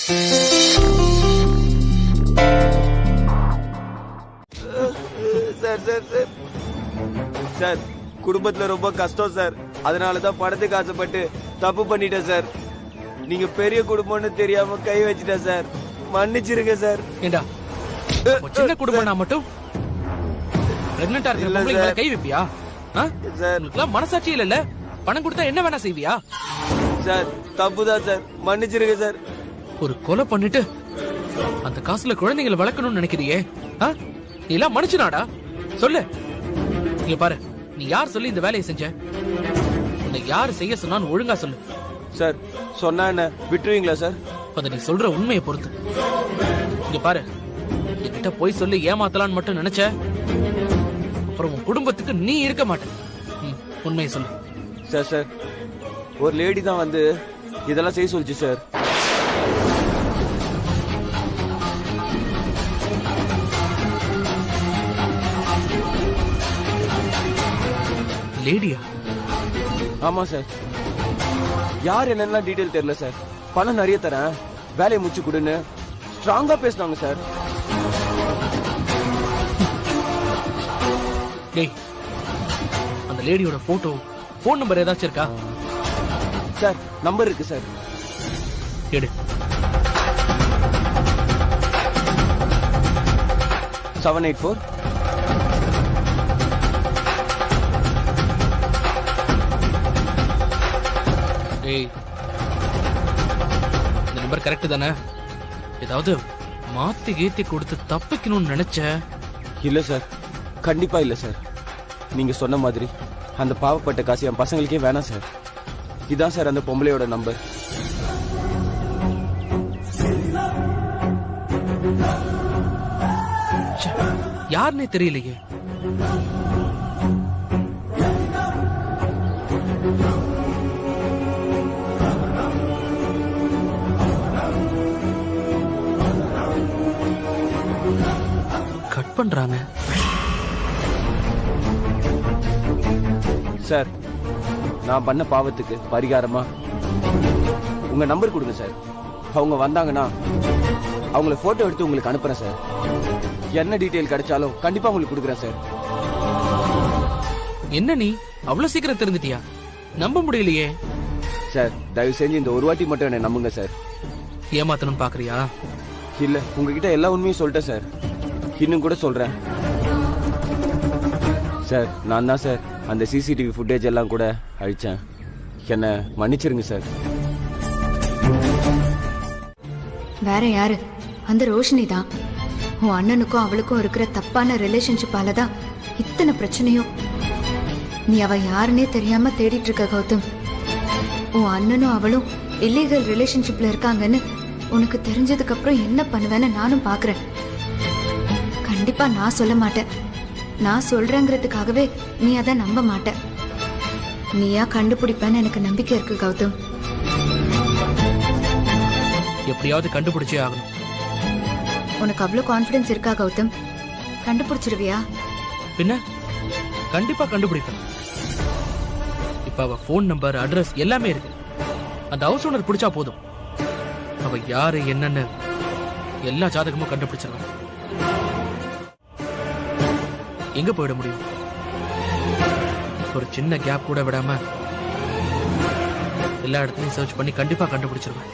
Sir sir sir sir, குடும்பத்துல ரொம்ப கஷ்டம் சார். அதனாலதான் பணத்துக்கு ஆசைப்பட்டு தப்பு பண்ணிட்டேன் சார். நீங்க பெரிய குடும்பம்னு தெரியாம கை வச்சிட்டேன் சார். மன்னிச்சிருங்க சார். ஏண்டா சின்ன குடும்பம்னா மட்டும் பிரெக்னன்ட்டா இருக்கிற பொம்பளைங்க மேல கை வைப்பியா? சார் உனக்குலாம் மனசாட்சி இல்ல. பணம் கொடுத்தா என்ன வேணா செய்வியா? சார் தப்புதான் சார், மன்னிச்சிருங்க சார். ஒரு கொலை பண்ணிட்டு அந்த காசுல குழந்தைகளை வளர்க்கணும்னு நினைக்கிறியே, நீ எல்லாம் மனுஷனாடா? சொல்லு. இங்க பாரு, நீ யார் சொல்லி இந்த வேலையை செஞ்ச? உன்னை யாரு செய்ய சொன்னான்னு ஒழுங்கா சொல்லு. சார் சொன்னா என்ன விட்டுருவீங்களா சார்? அத நீ சொல்ற உண்மையை பொறுத்து. இங்க பாரு, என்கிட்ட போய் சொல்லி ஏமாத்தலான்னு மட்டும் நினைச்ச, அப்புறம் உன் குடும்பத்துக்கு நீ இருக்க மாட்டேன். உண்மையை சொல்லு. சார் சார், ஒரு லேடி தான் வந்து இதெல்லாம் செய்ய சொல்லிச்சு சார். லேடியா? ஆமா சார். யார் என்னென்ன டீடைல் தெரியல சார். பணம் நிறைய தரேன், வேலையை முடிச்சு கொடுன்னு ஸ்ட்ராங்கா பேசினாங்க சார். டேய், அந்த லேடியோட போட்டோ, போன் நம்பர் ஏதாச்சும் இருக்கா? சார் நம்பர் இருக்கு சார். எடு. 784 டேய், இந்த நம்பர் கரெக்ட் தானே? ஏதாவது மாத்தி கீத்தி கொடுத்து தப்பிக்கணும்னு நினைச்ச? இல்ல சார், கண்டிப்பா இல்ல சார். நீங்க சொன்ன மாதிரி அந்த பாவப்பட்ட காசு என் பசங்களுக்கே வேணாம் சார். இதான் சார் அந்த பொம்பளையோட நம்பர். யாருன்னே தெரியலையே. கட் பண்றாங்க. சார், நான் பண்ண பாவத்துக்கு பரிகாரமா உங்க நம்பர் கொடுங்க சார். அவங்க வந்தாங்கன்னா அவங்கள போட்டோ எடுத்து உங்களுக்கு அனுப்புறேன் சார். என்ன டீடைல் கிடைச்சாலும் கண்டிப்பா உங்களுக்கு கொடுக்குறேன் சார். என்ன நீ அவ்வளவு சீக்கிரம் தெரிஞ்சிட்டியா? நம்ப முடியலையே. சார் தயவு செஞ்சு இந்த ஒரு வாட்டி மட்டும் என்ன நம்புங்க சார். ஏமாத்தணும் பாக்குறியா? இல்ல, உங்ககிட்ட எல்லா உண்மையும் சொல்லிட்டேன் சார். இன்னும் கூட சொல்றேன் சார். நான் தான் சார் அந்த சிசிடிவி ஃபுட்டேஜ் எல்லாம் கூட அழிச்சேன். என்ன மன்னிச்சிருங்க சார். வேற யாரு? அந்த ரோஷினி தான். உன் அண்ணனுக்கும் அவளுக்கும் இருக்கிற தப்பான ரிலேஷன்ஷிப்பால தான் இத்தனை பிரச்சனையும். நீ அவ யாருன்னே தெரியாம தேடிட்டு இருக்க கௌதம். உன் அண்ணனும் அவளும் இல்லீகல் ரிலேஷன்ஷிப்ல இருக்காங்கன்னு உனக்கு தெரிஞ்சதுக்கு அப்புறம் என்ன பண்ணுவேன்னு நானும் பாக்குறேன். கண்டிப்பா நான் சொல்ல மாட்டேன். நான் சொல்றேங்கிறதுக்காகவே நீ அதை நம்ப மாட்ட. நீயா கண்டுபிடிப்பேன்னு எனக்கு நம்பிக்கை இருக்கு கௌதம். எப்படியாவது கண்டுபிடிச்சே ஆகணும். உனக்கு அவ்வளவு கான்பிடன்ஸ் இருக்கா கௌதம்? கண்டுபிடிச்சிருவியா? பின்ன கண்டிப்பா கண்டுபிடிப்பேன். இப்ப அவ போன் நம்பர், அட்ரஸ் எல்லாமே இருக்கு. அந்த ஹவுஸ் ஓனர் பிடிச்சா போதும். அவ யாரு என்னன்னு எல்லா ஜாதகமும் கண்டுபிடிச்சிடலாம். எங்க போயிட முடியும்? ஒரு சின்ன கேப் கூட விடாம எல்லா இடத்துலயும் சர்ச் பண்ணி கண்டிப்பா கண்டுபிடிச்சிருவேன்.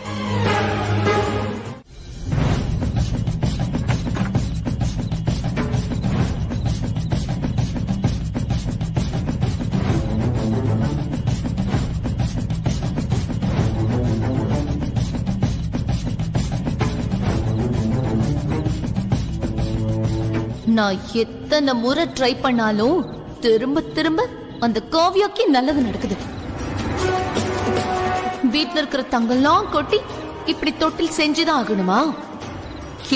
நான் எத்தனை முறை ட்ரை பண்ணாலும் திரும்ப திரும்ப அந்த காவியாக்கி நல்லது நடக்குது. வீட்டுல இருக்கிற தங்கெல்லாம் கொட்டி இப்படி தொட்டில் செஞ்சுதான் ஆகணுமா?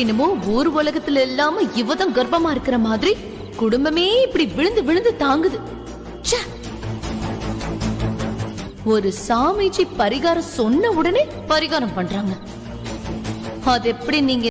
என்னமோ ஊர் உலகத்துல இல்லாம இவதான் கர்ப்பமா இருக்கிற மாதிரி குடும்பமே இப்படி விழுந்து விழுந்து தாங்குது. ஒரு சாமிஜி பரிகாரம் சொன்ன உடனே பரிகாரம் பண்றாங்க. அது எப்படி நீங்க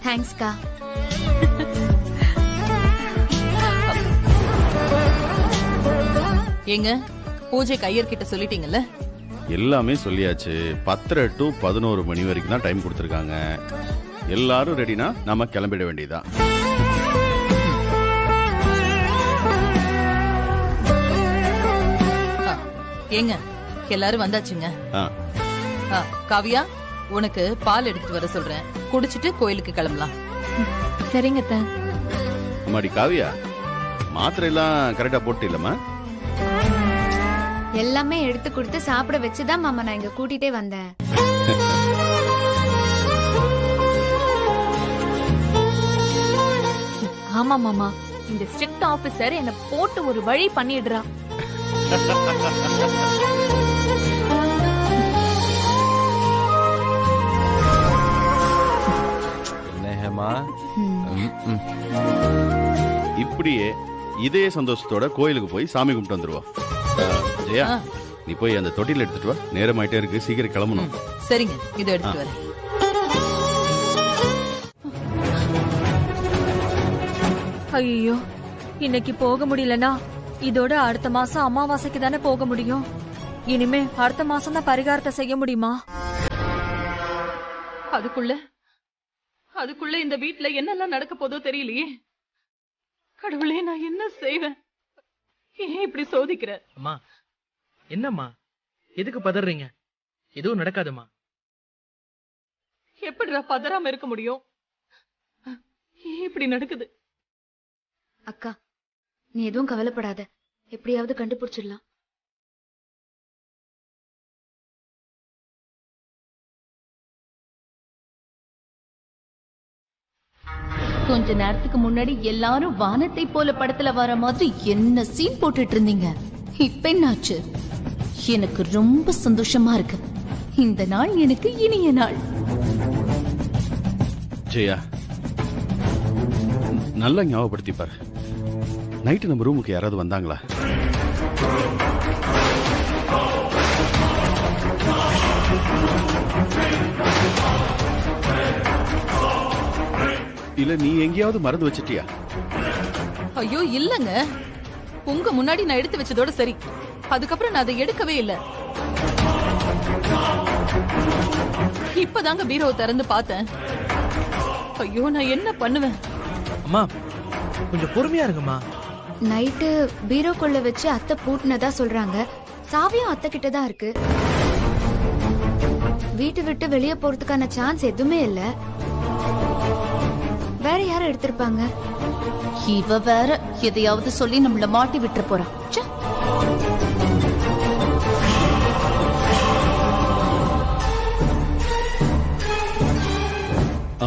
தேங்க்ஸ்க்கா. ஏங்க பூஜை கையர்கிட்ட சொல்லிட்டீங்கல்ல? எல்லாமே சொல்லியாச்சு. 10:30 to 11 மணி வரைக்கும் தான் டைம் கொடுத்துருக்காங்க. எல்லாரும் ரெடினா நாம கிளம்பிட வேண்டியதுதான். ஏங்க எல்லாரும் வந்தாச்சுங்க. ஆ, காவியா உனக்கு பால் எடுத்துட்டு வர சொல்றேன், குடிச்சிட்டு கோயிலுக்கு கிளம்பலாம். சரிங்க அத்தை. அம்மாடி காவியா, மாத்திரை எல்லாம் கரெக்டா போட்டு இல்லம்மா? எல்லாமே எடுத்து கொடுத்து சாப்பிட வச்சுதான் மாமா நான் இங்க கூட்டிட்டே வந்தேன். ஆமா மாமா, இந்த ஸ்ட்ரிக்ட் ஆபீசர் என்ன போட்டு ஒரு வழி பண்ணிடுறா. என்ன ஹேமா? இப்படியே இதே சந்தோஷத்தோட கோயிலுக்கு போய் சாமி கும்பிட்டு வந்துருவா. ஜெயா, நீ போய் அந்த தொட்டில எடுத்துட்டு வா. நேரமாயிட்டே இருக்கு, சீக்கிரம் கிளம்பணும். சரிங்க, இதை எடுத்துட்டு வரேன். ஐயோ, இன்னைக்கு போக முடியலனா இதோட அடுத்த மாசம் அமாவாசைக்கு தானே போக முடியும். இனிமே அடுத்த மாசம் தான் பரிகாரத்தை செய்ய முடியுமா? அதுக்குள்ள இந்த வீட்ல என்னெல்லாம் நடக்க போதோ தெரியலையே. கடவுளே, நான் என்ன செய்வேன்? ஏன் இப்படி சோதிக்கிற? அம்மா, என்னம்மா எதுக்கு பதறீங்க? எதுவும் நடக்காதுமா. எப்படிடா பதறாம இருக்க முடியும்? ஏன் இப்படி நடக்குது? அக்கா, நீ எதுவும் கவலைப்படாத, எப்படியாவது கண்டுபிடிச்சிடலாம். கொஞ்ச நேரத்துக்கு முன்னாடி எல்லாரும் வானத்தை போல படத்துல வர மாதிரி என்ன சீன் போட்டுட்டு இருந்தீங்க. இப்ப என்னாச்சு? எனக்கு ரொம்ப சந்தோஷமா இருக்கு. இந்த நாள் எனக்கு இனிய நாள். ஜெயா, நல்லா ஞாபகப்படுத்தி பாரு. நைட்டு நம்ம ரூமுக்கு யாராவது வந்தாங்களா? இல்ல நீ எங்கேயாவது மறந்து வச்சிட்டியா? ஐயோ இல்லங்க, உங்க முன்னாடி நான் எடுத்து வச்சதோட சரி. அதுக்கப்புறம் நான் அதை எடுக்கவே இல்ல. இப்பதாங்க பீரோவை திறந்து பார்த்தேன். ஐயோ, நான் என்ன பண்ணுவேன்? அம்மா, கொஞ்சம் பொறுமையா இருங்கம்மா. நைட்டு பீரோக்குள்ள வச்சு அத்தை பூட்டினதா சொல்றாங்க. சாவியும் அத்தை கிட்ட தான் இருக்கு. வீட்டு விட்டு வெளியே போறதுக்கான சான்ஸ் எதுவுமே இல்ல. வேற யாரும் எடுத்திருப்பாங்க? இவ வேற எதையாவது சொல்லி நம்மள மாட்டி விட்டுற போறா.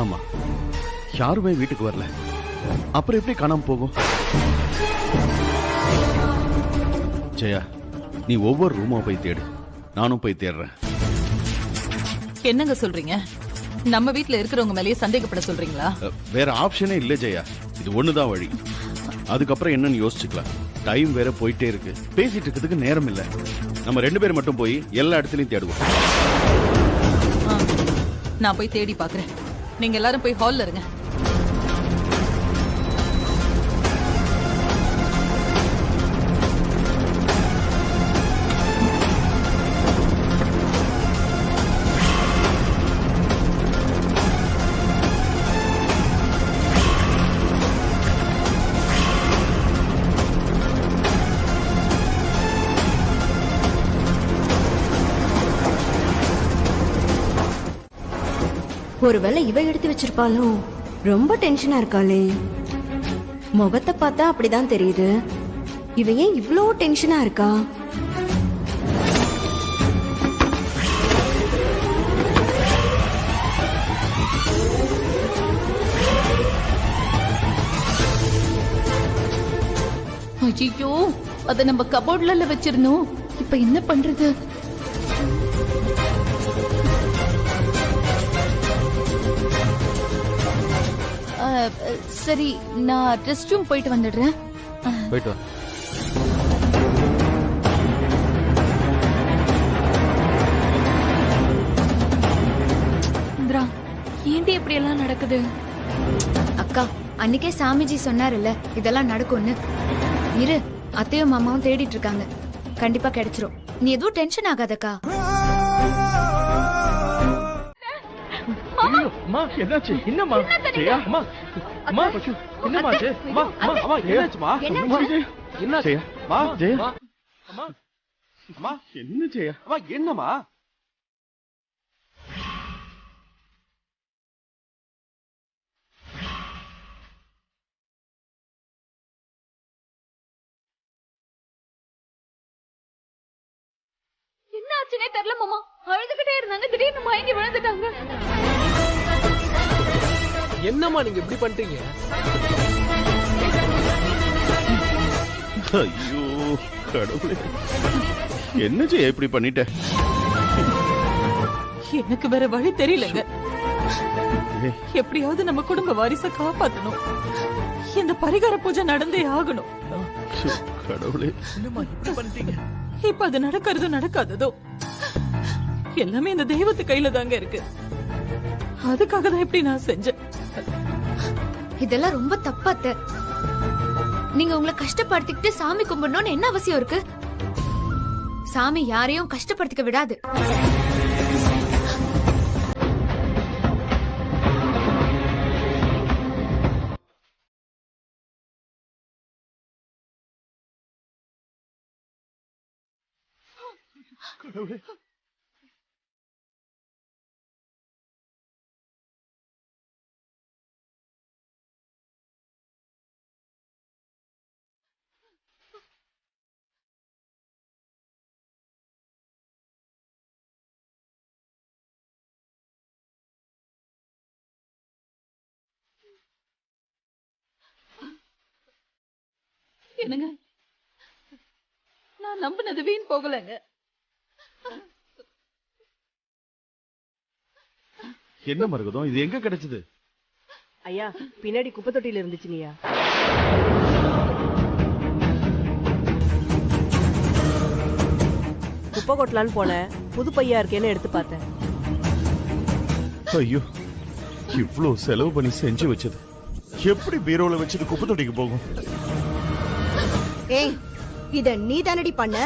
ஆமா, யாருமே வீட்டுக்கு வரல. அப்புறம் எப்படி காணாம போகும்? ஜெயா, நீ ஒவ்வொரு ரூமா போய் தேடு, நானும் போய் தேடுறேன். என்னங்க சொல்றீங்க? நம்ம வீட்ல இருக்கிறவங்க மேலேயே சந்தேகப்பட சொல்றீங்களா? வேற ஆப்ஷனே இல்ல ஜெயா, இது ஒண்ணுதான் வழி. அதுக்கப்புறம் என்னன்னு யோசிச்சுக்கலாம். டைம் வேற போயிட்டே இருக்கு, பேசிட்டு இருக்கிறதுக்கு நேரம் இல்ல. நம்ம 2 பேர் மட்டும் போய் எல்லா இடத்துலயும் தேடுவோம். நான் போய் தேடி பாக்குறேன். நீங்க எல்லாரும் போய் ஹால்ல இருங்க. ஒருவேளை இவ எடுத்து வச்சிருப்பாளோ? ரொம்ப டென்ஷனா இருக்காளே. முகத்தை பார்த்தா அப்படிதான் தெரியுது. இவ ஏன் இவ்ளோ டென்ஷனா இருக்கா? ஐயோ, அத நம்ம கபோர்ட்ல வச்சிருந்தோம். இப்ப என்ன பண்றது? சரி, நான் ரெஸ்ட் ரூம் போயிட்டு வந்துடுறேன். போயிட்டு வா. இந்திரா, ஏன்டி இப்படி எல்லாம் நடக்குது? அக்கா, அன்னைக்கே சாமிஜி சொன்னாருல்ல இதெல்லாம் நடக்கும்னு. இரு, அத்தையும் மாமாவும் தேடிட்டு இருக்காங்க. கண்டிப்பா கிடைச்சிரும். நீ எதுவும் டென்ஷன் ஆகாதக்கா. என்னாச்சு? என்னம்மா? ஜெயா, அம்மா, அம்மா, என்னம்மாச்சு? அம்மா, அம்மா, அம்மா, என்னாச்சுமா? என்ன ஜெயா? மா, ஜெயா, அம்மா, அம்மா, என்ன ஜெயா? அம்மா, என்னம்மா? என்ன ஆச்சுனே தெரியல மாமா. அழுதுகிட்டே இருந்தாங்க, திடீர்னு மயங்கி விழுந்துட்டாங்க. என்னம்மா நீங்க இப்படி பண்றீங்க? ஐயோ கடவுளே, என்ன ஜெயா இப்படி பண்ணிட்ட? எனக்கு வேற வழி தெரியலங்க. எப்படியாவது நம்ம குடும்ப வாரிசை காப்பாத்தணும். இந்த பரிகார பூஜை நடந்தே ஆகணும். கடவுளே, என்னம்மா இப்படி பண்றீங்க? இப்ப அது நடக்கிறதோ நடக்காததோ எல்லாமே இந்த தெய்வத்து கையில தாங்க இருக்கு. அதுக்காக தான் இப்படி நான் செஞ்சேன். இதெல்லாம் ரொம்ப தப்பாத்த. நீங்க உங்களை கஷ்டப்படுத்திக்கிட்டு சாமி கும்பிடணும்னு என்ன அவசியம் இருக்கு? சாமி யாரையும் கஷ்டப்படுத்திக்க விடாது. என்னங்க, நான் நம்பினது வீண் போகலங்க. என்ன மருகதம், இது எங்க கிடைச்சது? ஐயா, பின்னாடி குப்பை தொட்டியில இருந்துச்சுங்கய்யா. குப்பை கொட்டலான்னு போனேன், புது பையா இருக்கேன்னு எடுத்து பார்த்தேன். ஐயோ, இவ்ளோ செலவு பண்ணி செஞ்சு வச்சது எப்படி பீரோல வச்சது குப்பை தொட்டிக்கு போகும்? ஏய், இத நீ தானடி பண்ண?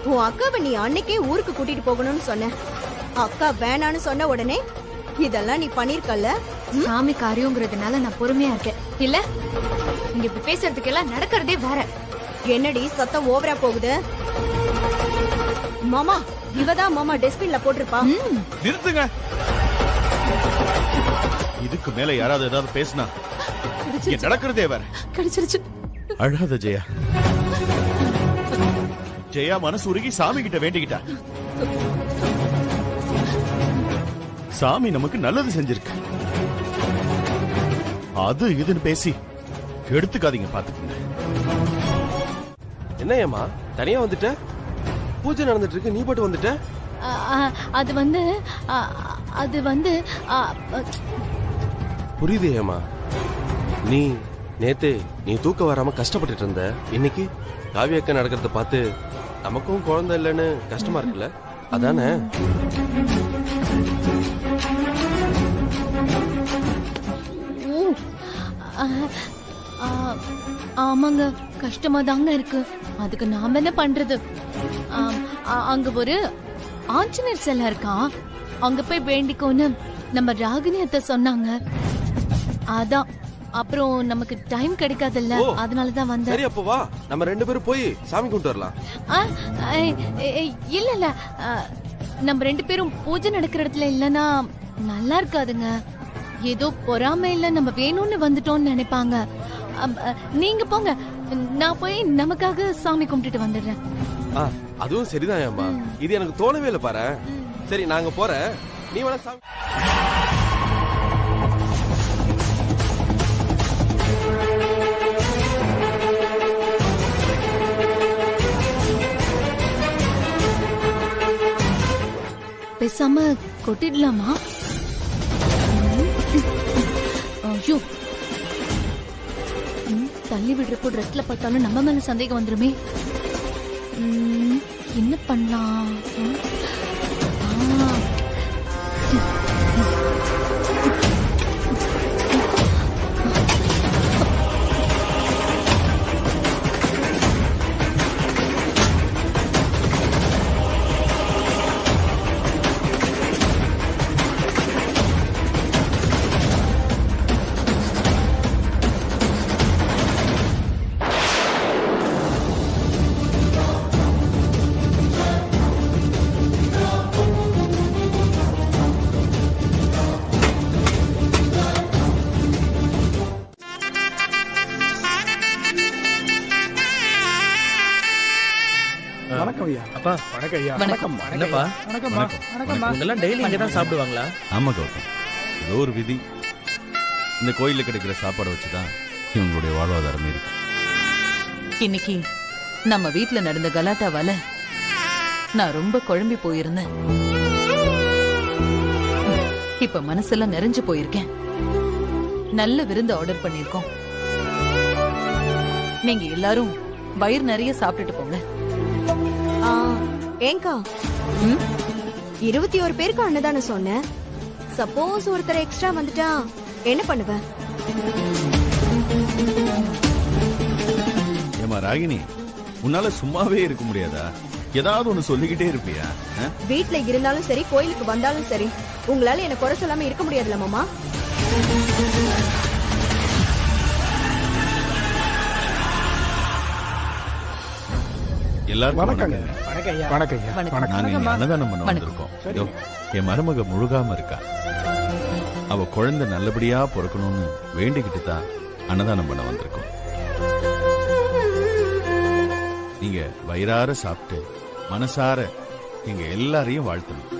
உன் அக்காவை நீ அன்னைக்கே ஊருக்கு கூட்டிட்டு போகணும்னு சொன்ன. அக்கா வேணான்னு சொன்ன உடனே இதெல்லாம் நீ பண்ணிருக்கல. சாமி காரியங்கிறதுனால நான் பொறுமையா இருக்கேன். இல்ல இங்க இப்ப பேசுறதுக்கு எல்லாம் நடக்கிறதே வேற. என்னடி சத்தம் ஓவரா போகுது? மாமா, இவதான் மாமா டஸ்ட்பின்ல போட்டிருப்பா. நிறுத்துங்க. இதுக்கு மேல யாராவது ஏதாவது பேசினா இங்க நடக்கிறதே வேற. கிடைச்சிருச்சு. அழாத ஜெயா. ஜெயா மனசு உருகி சாமி கிட்ட வேண்டிக்கிட்டா. சாமி நமக்கு நல்லது செஞ்சிருக்கு. அது இதுன்னு பேசி எடுத்துக்காதீங்க, பாத்துக்கங்க. என்ன ஏமா தனியா வந்துட்ட? பூஜை நடந்துட்டு இருக்கு, நீ போட்டு வந்துட்ட? அது வந்து அது வந்து புரியுது ஏமா. நீ நேத்து நீ தூக்கம் வராம கஷ்டப்பட்டுட்டு இருந்த. இன்னைக்கு காவியக்க நடக்கிறத பார்த்து நமக்கும் குழந்தை இல்லைன்னு கஷ்டமா இருக்குல்ல, அதானே? ஆமாங்க, கஷ்டமா தாங்க இருக்கு. அதுக்கு நாம என்ன பண்றது? அங்க ஒரு ஆஞ்சநேயர் சிலை இருக்கான், அங்க போய் வேண்டிக்கோன்னு நம்ம ராகினி அத்தை சொன்னாங்க. அதான், அப்புறம் நமக்கு டைம் கிடைக்காதுல்ல, அதனாலதான் வந்தேன். சரி, அப்போ வா, நம்ம ரெண்டு பேரும் போய் சாமி கும்பிட்டு வரலாம். இல்ல இல்ல, நம்ம 2 பேரும் பூஜை நடக்கிற இடத்துல இல்லனா நல்லா இருக்காதுங்க. ஏதோ பொறாமையில நம்ம வேணும்னு வந்துட்டோம்னு நினைப்பாங்க. நீங்க போங்க, நான் போய் நமக்காக சாமி கும்பிட்டுட்டு வந்துடுறேன். அதுவும் சரிதான் அம்மா. இது எனக்கு தோணவே இல்லை பாரு. சரி நாங்க போறேன், நீ வேணா சாமி. பேசாம கொட்டிடலாமா? ஐயோ, தள்ளி விடுறப்போ ட்ரெஸ்ல பார்த்தாலும் நம்ம மேல சந்தேகம் வந்துருமே. என்ன பண்ணலாம்? அப்பா வணக்கம் ஐயா. வணக்கம். என்னப்பா? வணக்கம்மா. வணக்கம்மா. இதெல்லாம் டெய்லி இங்க தான் சாப்பிடுவாங்களா? ஆமா கௌதம், ஏதோ ஒரு விதி. இந்த கோயில்ல கிடைக்கிற சாப்பாடை வச்சுதான் இவங்களுடைய வாழ்வாதாரமே இருக்கு. இன்னைக்கு நம்ம வீட்ல நடந்த கலாட்டாவால நான் ரொம்ப குழம்பி போயிருந்தேன். இப்ப மனசெல்லாம் நிறைஞ்சு போயிருக்கேன். நல்ல விருந்து ஆர்டர் பண்ணிருக்கோம். நீங்க எல்லாரும் வயிறு நிறைய சாப்பிட்டுட்டு போங்க. ஏங்கா 21 பேருக்கு அன்னதானம் சொன்னேன். சப்போஸ் ஒருத்தர் எக்ஸ்ட்ரா வந்துட்டா என்ன பண்ணுவ? ஏமா ராகினி, உன்னால சும்மாவே இருக்க முடியாதா? ஏதாவது ஒண்ணு சொல்லிக்கிட்டே இருப்பியா? வீட்ல இருந்தாலும் சரி, கோயிலுக்கு வந்தாலும் சரி, உங்களால என்ன குறை சொல்லாம இருக்க முடியாதுல்ல மாமா? எல்லாருக்கும் நாங்க அன்னதானம் பண்ண வந்திருக்கோம். என் மருமக முழுகாம இருக்கா. அவ குழந்தை நல்லபடியா பிறக்கணும்னு வேண்டிக்கிட்டு தான் அன்னதானம் பண்ண வந்திருக்கோம். நீங்க வயிறார சாப்பிட்டு மனசார எங்க எல்லாரையும் வாழ்த்தணும்.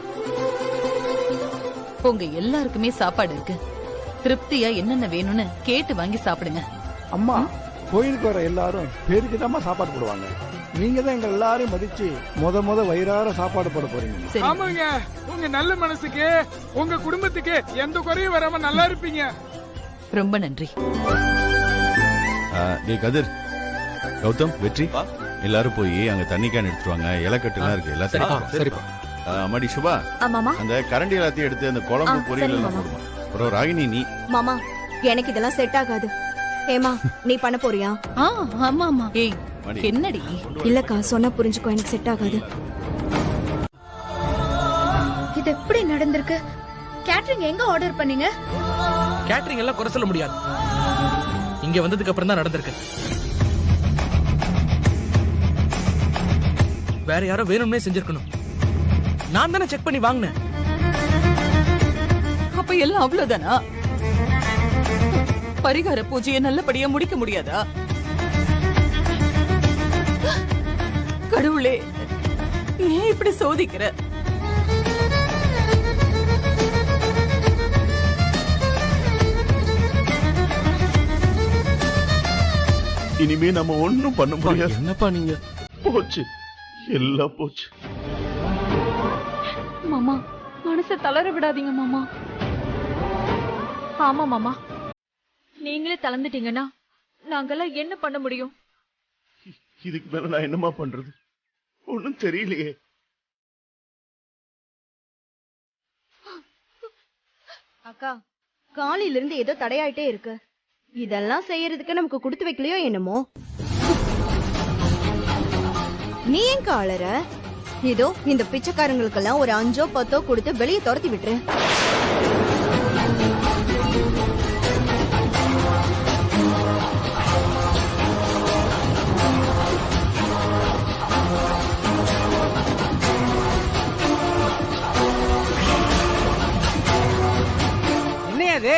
உங்க எல்லாருக்குமே சாப்பாடு இருக்கு. திருப்தியா என்னென்ன வேணும்னு கேட்டு வாங்கி சாப்பிடுங்க. அம்மா, கோயிலுக்கு வர எல்லாரும் பேருக்கு தான் சாப்பாடு போடுவாங்க. நீங்க தான் எங்க எல்லாரையும் மதிச்சு முத வயிறார சாப்பாடு போட போறீங்க. ஆமாங்க, உங்க நல்ல மனசுக்கு உங்க குடும்பத்துக்கு எந்த குறையும் வராம நல்லா இருப்பீங்க. ரொம்ப நன்றி. கதிர், கௌதம், வெற்றி, எல்லாரும் போய் அங்க தண்ணி கேன் எடுத்துருவாங்க. இலக்கட்டு எல்லாம் இருக்கு. எல்லாத்தையும் அம்மாடி சுபா, அந்த கரண்டி எல்லாத்தையும் எடுத்து அந்த குழம்பு பொரியல் எல்லாம் போடுமா. அப்புறம் ராகினி, நீ மாமா, எனக்கு இதெல்லாம் செட் ஆகாது. ஏமா, நீ பண்ண போறியா? ஆமா ஆமா. ஏய், என்னடி? இல்லக்கா, சொன்னா புரிஞ்சுக்கோ, எனக்கு செட் ஆகாது. இது எப்படி நடந்திருக்கு? கேட்டரிங் எங்க ஆர்டர் பண்ணீங்க? கேட்டரிங் எல்லாம் குறை சொல்ல முடியாது. இங்க வந்ததுக்கு அப்புறம் தான் நடந்திருக்கு. வேற யாரோ வேணும்னே செஞ்சிருக்கணும். நான் தானே செக் பண்ணி வாங்கினேன். அப்ப எல்லாம் அவ்வளவுதானா? பரிகார பூஜையை நல்லபடியா முடிக்க முடியாதா? கடவுளே, ஏன் இப்படி சோதிக்கிற? இனிமே நம்ம ஒண்ணும் பண்ண முடியாது. என்னப்பா நீங்க? போச்சு, எல்லாம் போச்சு. மாமா, மனசை தளர விடாதீங்க மாமா. ஆமா மாமா, நீங்களே தளர்ந்துட்டீங்கன்னா நாங்கெல்லாம் என்ன பண்ண முடியும்? இதுக்கு மேல நான் என்னமா பண்றது? ஒண்ணும் தெரியலையே. அக்கா, காலையில இருந்து ஏதோ தடையாயிட்டே இருக்கு. இதெல்லாம் செய்யறதுக்கு நமக்கு கொடுத்து வைக்கலையோ என்னமோ. நீ ஏன் காலற? இதோ இந்த பிச்சைக்காரங்களுக்கெல்லாம் ஒரு 5 or 10 கொடுத்து வெளியே துரத்தி விட்டுரு. இது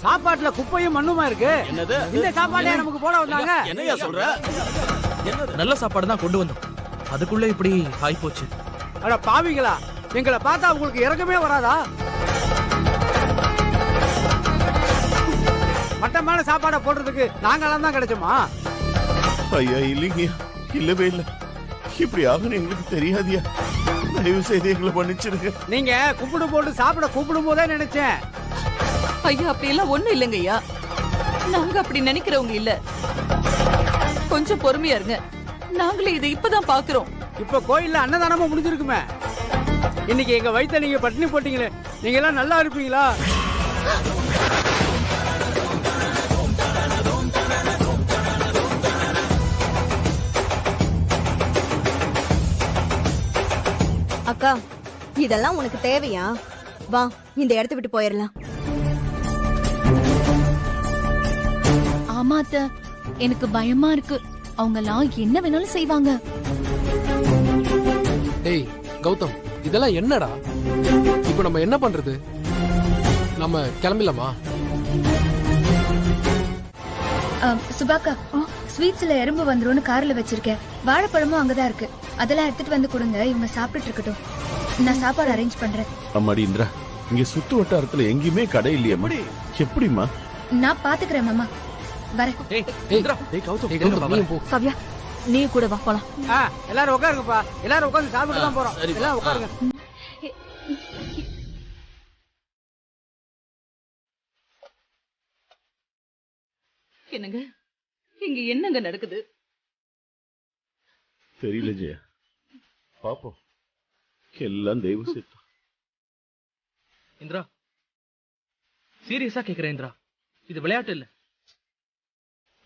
சாப்பாட்டுல குப்பையும் மண்ணுமா இருக்கு. என்னது? இந்த சாப்பாடே நமக்கு போட வந்தாங்க. என்னையா சொல்ற? நல்ல சாப்பாடு தான் கொண்டு வந்தோம், அதுக்குள்ள இப்படி ஆயி போச்சு. அட பாவிங்களா, எங்களை பார்த்தா உங்களுக்கு இறக்கமே வராதா? மட்டமான சாப்பாடை போடுறதுக்கு நாங்களாம் தான் கிடைச்சோமா? ஐயா இல்லைங்க, இல்லவே இல்லை. இப்படி ஆகுன்னு எங்களுக்கு தெரியாதியா. தயவு செய்து எங்களை மன்னிச்சிருங்க. நீங்க கூப்பிடு போட்டு சாப்பிட கூப்பிடும் போதே நினைச்சேன். ஐயா அப்படி எல்லாம் ஒண்ணும் இல்லைங்க ஐயா, நாங்க அப்படி நினைக்கிறவங்க இல்ல. கொஞ்சம் பொறுமையா இருங்க, நாங்களே இதை இப்பதான் பாக்குறோம். இப்ப கோயில்ல அன்னதானமும் முடிஞ்சிருக்குமே. இன்னைக்கு எங்க வயித்தை நீங்க பட்டினி போட்டீங்களே, நீங்க எல்லாம் நல்லா இருப்பீங்களா? அக்கா, இதெல்லாம் உனக்கு தேவையா? வா, இந்த இடத்த விட்டு போயிடலாம். ஆமா அத்த, எனக்கு பயமா இருக்கு. அவங்க எல்லாம் என்ன வேணாலும் செய்வாங்க. டேய் கௌதம், இதெல்லாம் என்னடா? இப்போ நம்ம என்ன பண்றது? நம்ம கிளம்பலாமா? சுபாக்கா, ஸ்வீட்ஸ்ல எறும்பு வந்துரும்னு கார்ல வச்சிருக்கேன். வாழைப்பழமும் அங்கதான் இருக்கு, அதெல்லாம் எடுத்துட்டு வந்து கொடுங்க. இவங்க சாப்பிட்டுட்டு இருக்கட்டும், நான் சாப்பாடு அரேஞ்ச் பண்றேன். அம்மாடி இந்திரா, இங்க சுத்து வட்டாரத்துல எங்கேயுமே கடை இல்லையம்மா. எப்படிமா? நான் பாத்துக்கிறேன் மாமா, வரேன். கவ்யா, நீ கூட வா போலாம். எல்லாரும் உட்காருங்கப்பா, எல்லாரும் உட்கார்ந்து சாப்பிட்டு தான் போறோம். எல்லாம் உட்காருங்க. என்னங்க இங்க என்னங்க நடக்குது? தெரியல ஜெயா, பாப்போம். எல்லாம் தெய்வ சித்தம். இந்திரா, சீரியஸா கேக்குறேன் இந்திரா, இது விளையாட்டு இல்ல.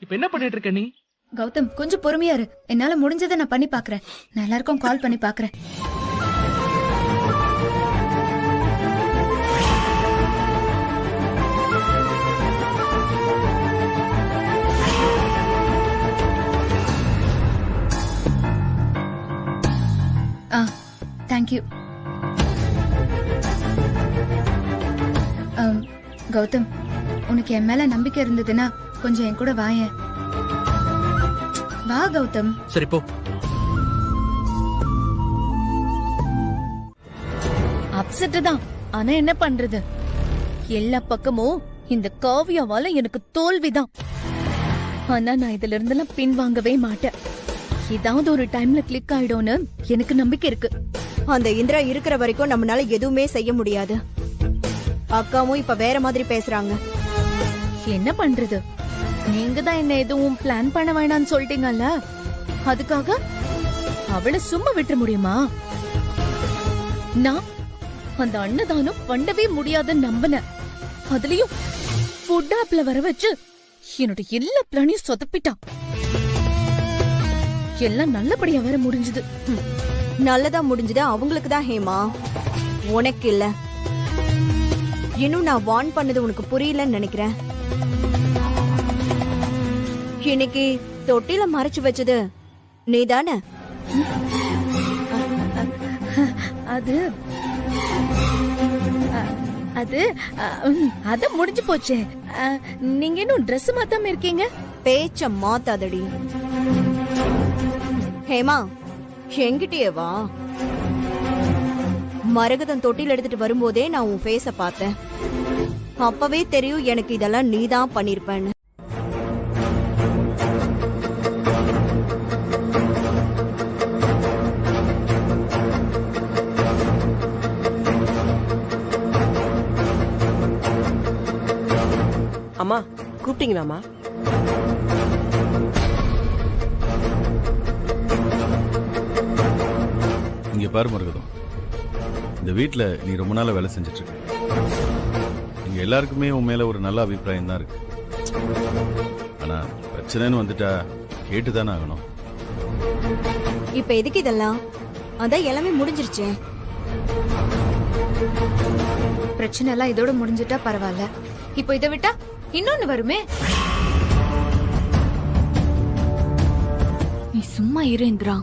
இப்ப என்ன பண்ணிட்டு இருக்க நீ? கௌதம், கொஞ்சம் பொறுமையா இரு. என்னால முடிஞ்சதை நான் பண்ணி பாக்குறேன். நான் எல்லாருக்கும் கால் பண்ணி பாக்குறேன். தேங்க்யூ. கௌதம், உனக்கு என் மேல நம்பிக்கை இருந்ததுன்னா கொஞ்சம் என் கூட வாயேன். வா கௌதம். சரி போ. அப்செட் தான், ஆனா என்ன பண்றது? எல்லா பக்கமும் இந்த காவியாவால எனக்கு தோல்விதான். ஆனா நான் இதுல இருந்தெல்லாம் பின்வாங்கவே மாட்டேன். ஏதாவது ஒரு டைம்ல கிளிக் ஆயிடும்னு எனக்கு நம்பிக்கை இருக்கு. அந்த இந்திரா இருக்கிற வரைக்கும் நம்மளால எதுவுமே செய்ய முடியாது. அக்காவும் இப்ப வேற மாதிரி பேசுறாங்க. என்ன பண்றது? நீங்க தான் என்ன எதுவும் பிளான் பண்ண வேணாம்னு சொல்லிட்டீங்கல்ல, அதுக்காக அவளை சும்மா விட்டுற முடியுமா? நான் அந்த அன்னதானம் பண்ணவே முடியாதுன்னு நம்பினேன். அதுலயும் ஃபுட் ஆப்ல வர வச்சு என்னோட எல்லா பிளானையும் சொதப்பிட்டான். எல்லாம் நல்லபடியா வேற முடிஞ்சது. நல்லதா முடிஞ்சது அவங்களுக்கு தான் ஹேமா, உனக்கு இல்ல. இன்னும் நான் வார்ன் பண்ணது உனக்கு புரியலன்னு நினைக்கிறேன். இன்னைக்கு தொட்டில மறைச்சு வச்சது நீதானே? அது அது அது முடிஞ்சு போச்சு. நீங்க இன்னும் Dress மாத்தாம இருக்கீங்க. பேச்ச மாத்தாதடி ஹேமா, என்கிட்டயே வா. மரகதம் தொட்டில் எடுத்துட்டு வரும்போதே நான் உன் ஃபேஸ பார்த்தேன். அப்பவே தெரியும் எனக்கு இதெல்லாம் நீதான் பண்ணிருப்பேன்னு. அம்மா கூப்பிட்டீங்களாமா? இங்க பாரு மரகதம், இந்த வீட்டுல நீ ரொம்ப நாளா வேலை செஞ்சுட்டு இருக்க. இங்க எல்லாருக்குமே உன் மேல ஒரு நல்ல அபிப்பிராயம் தான் இருக்கு. ஆனா பிரச்சனைன்னு வந்துட்டா கேட்டுதானே ஆகணும். இப்ப எதுக்கு இதெல்லாம்? அதான் எல்லாமே முடிஞ்சிருச்சே. பிரச்சனை எல்லாம் இதோட முடிஞ்சிட்டா பரவாயில்ல. இப்போ இதை விட்டா இன்னொன்னு வருமே. நீ சும்மா இரு இந்திரா.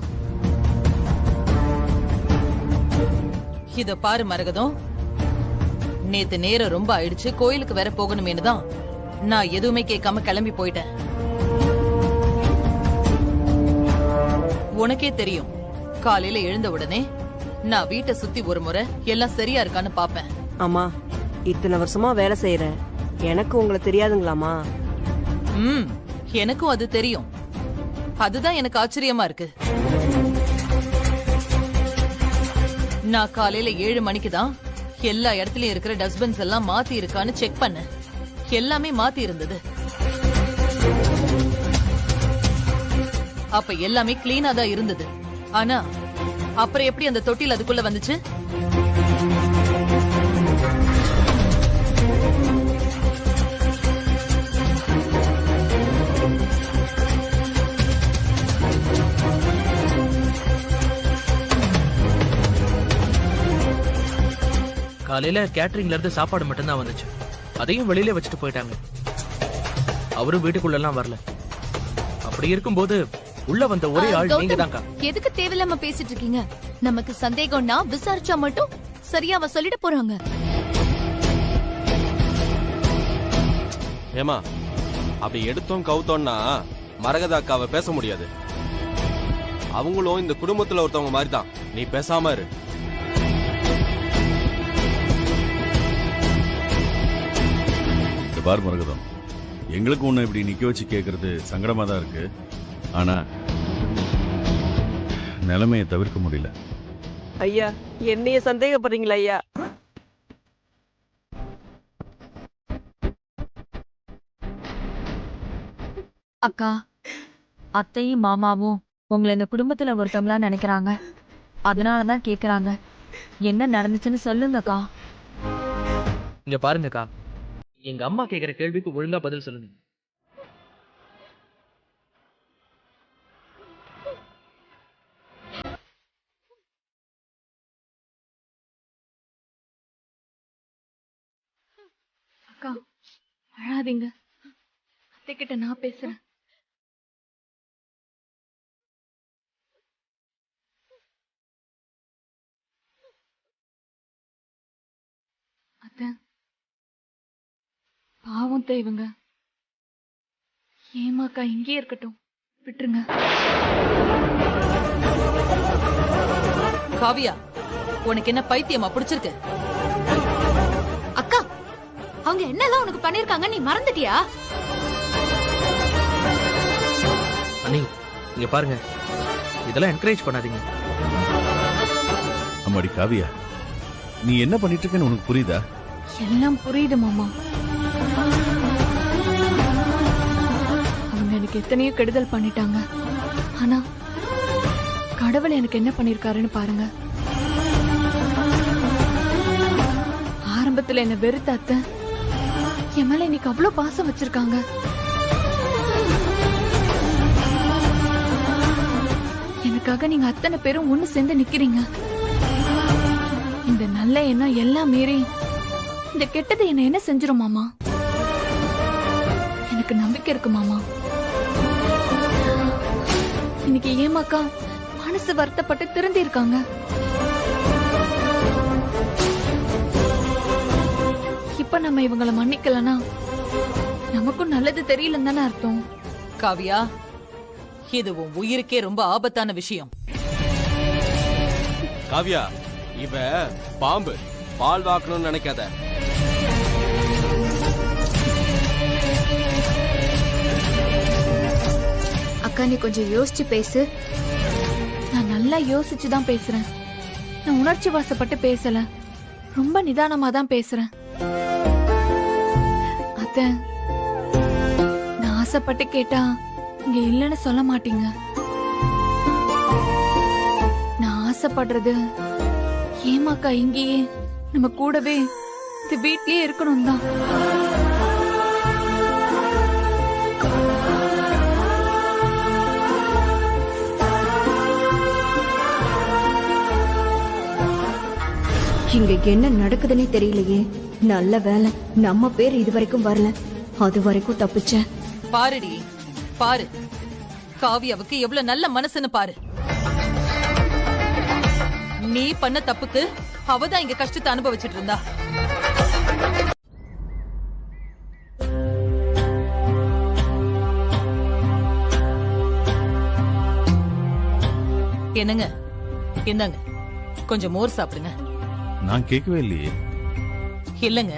இத பாரு மரகதம், நேத்து நேரம் ரொம்ப ஆயிடுச்சு, கோயிலுக்கு வேற போகணுமேனு தான் நான் எதுவுமே கேட்காம கிளம்பி போயிட்டேன். உனக்கே தெரியும், காலையில எழுந்த உடனே நான் வீட்டை சுத்தி ஒரு முறை எல்லாம் சரியா இருக்கான்னு பாப்பேன். அம்மா, இத்தனை வருஷமா வேலை செய்யறேன், எனக்கு உங்களை தெரியாதுங்களாமா? எனக்கும் அது தெரியும். அதுதான் எனக்கு ஆச்சரியமா இருக்கு. நான் காலையில 7 மணிக்கு தான் எல்லா இடத்துலயும் இருக்கிற டஸ்ட்பின்ஸ் எல்லாம் மாத்தி இருக்கான்னு செக் பண்ணேன். எல்லாமே மாத்தி இருந்தது. அப்ப எல்லாமே கிளீனா தான் இருந்தது. ஆனா அப்புறம் எப்படி அந்த தொட்டில் அதுக்குள்ள வந்துச்சு? காலையில கேட்டரிங்ல இருந்து சாப்பாடு மட்டும்தான் வந்துச்சு. அதையும் வெளியில வச்சுட்டு போயிட்டாங்க. அவரும் வீட்டுக்குள்ள எல்லாம் வரல. அப்படி இருக்கும்போது உள்ள வந்த ஒரே ஆள் நீங்க தான்க்கா. எதுக்கு தேவையில்லாம பேசிட்டு இருக்கீங்க? நமக்கு சந்தேகம்னா விசாரிச்சா மட்டும் சரியா அவ சொல்லிட்டு போறாங்க. ஏமா, அப்படி எடுத்தோம் கவுத்தோம்னா மரகத அக்காவை பேச முடியாது. அவங்களும் இந்த குடும்பத்துல ஒருத்தவங்க மாதிரி தான். நீ பேசாம இரு. பார் மரகதம், எங்களுக்கு ஒண்ணு இப்படி நிக்க வச்சு கேக்குறது சங்கடமா தான் இருக்கு. ஆனா நிலைமையை தவிர்க்க முடியல. ஐயா, என்னைய சந்தேகப்படுறீங்களா ஐயா? அக்கா, அத்தையும் மாமாவும் உங்களை இந்த குடும்பத்துல ஒருத்தவங்களா நினைக்கிறாங்க. அதனாலதான் கேக்குறாங்க. என்ன நடந்துச்சுன்னு சொல்லுங்கக்கா. இங்க பாருங்கக்கா, எங்க அம்மா கேக்குற கேள்விக்கு ஒழுங்கா பதில் சொல்லுங்க. அக்கா, அழாதீங்க. அத்தை கிட்ட நான் பேசுறேன். அத்தை, பாவம் இவங்க. ஏமாக்கா இங்கே இருக்கட்டும், விட்டுருங்க. காவியா, உனக்கு என்ன பைத்தியமா பிடிச்சிருக்கு? அக்கா, அவங்க என்னதான் உனக்கு பண்ணிருக்காங்க, நீ மறந்துட்டியா? அண்ணி, இங்க பாருங்க, இதெல்லாம் என்கரேஜ் பண்ணாதீங்க. அம்மாடி காவியா, நீ என்ன பண்ணிட்டு இருக்கன்னு உனக்கு புரியுதா? எல்லாம் புரியுது மாமா. அவங்க எனக்கு எத்தனையோ கெடுதல் பண்ணிட்டாங்க. ஆனா கடவுள் எனக்கு என்ன பண்ணிருக்காருன்னு பாருங்க. ஆரம்பத்துல என்ன வெறுத்த அத்தை என் மேல இன்னைக்கு அவ்வளவு பாசம் வச்சிருக்காங்க. எனக்காக நீங்க அத்தனை பேரும் ஒண்ணு சேர்ந்து நிக்கிறீங்க. இந்த நல்ல எண்ணம் எல்லாம் மீறி இந்த கெட்டது என்ன என்ன செஞ்சிரும் மாமா? எனக்கு நம்பிக்கை இருக்கு மாமா. இன்னைக்கு ஏமாக்கா மனசு வருத்தப்பட்டு திருந்தி இருக்காங்க. இப்ப நம்ம இவங்களை மன்னிக்கலனா நமக்கும் நல்லது தெரியலன்னு தானே அர்த்தம். காவியா, இது உன் உயிருக்கே ரொம்ப ஆபத்தான விஷயம். காவியா, இவ பாம்பு, பால் வாக்கணும்னு நினைக்காத. அக்கா, நீ கொஞ்சம் யோசிச்சு பேசு. நான் நல்லா யோசிச்சுதான் பேசுறேன். நான் உணர்ச்சி வசப்பட்டு பேசல, ரொம்ப நிதானமா தான் பேசுறேன். அத்தை, நான் ஆசைப்பட்டு கேட்டா இங்க இல்லைன்னு சொல்ல மாட்டீங்க. நான் ஆசைப்படுறது ஏமாக்கா இங்கேயே நம்ம கூடவே இந்த வீட்லயே இருக்கணும் தான். இங்க என்ன நடக்குதுன்னே தெரியலையே. நல்ல வேலை நம்ம பேர் இதுவரைக்கும் வரல. அது வரைக்கும் தப்பிச்ச. பாருடி, பாரு, காவியாவுக்கு எவ்வளவு நல்ல மனசுன்னு பாரு. நீ பண்ண தப்புக்கு அவதான் இங்க கஷ்டத்தை அனுபவிச்சுட்டு இருந்தா. என்னங்க இந்தாங்க கொஞ்சம் மோர் சாப்பிடுங்க. நான் கேட்கவே இல்லையே. இல்லங்க,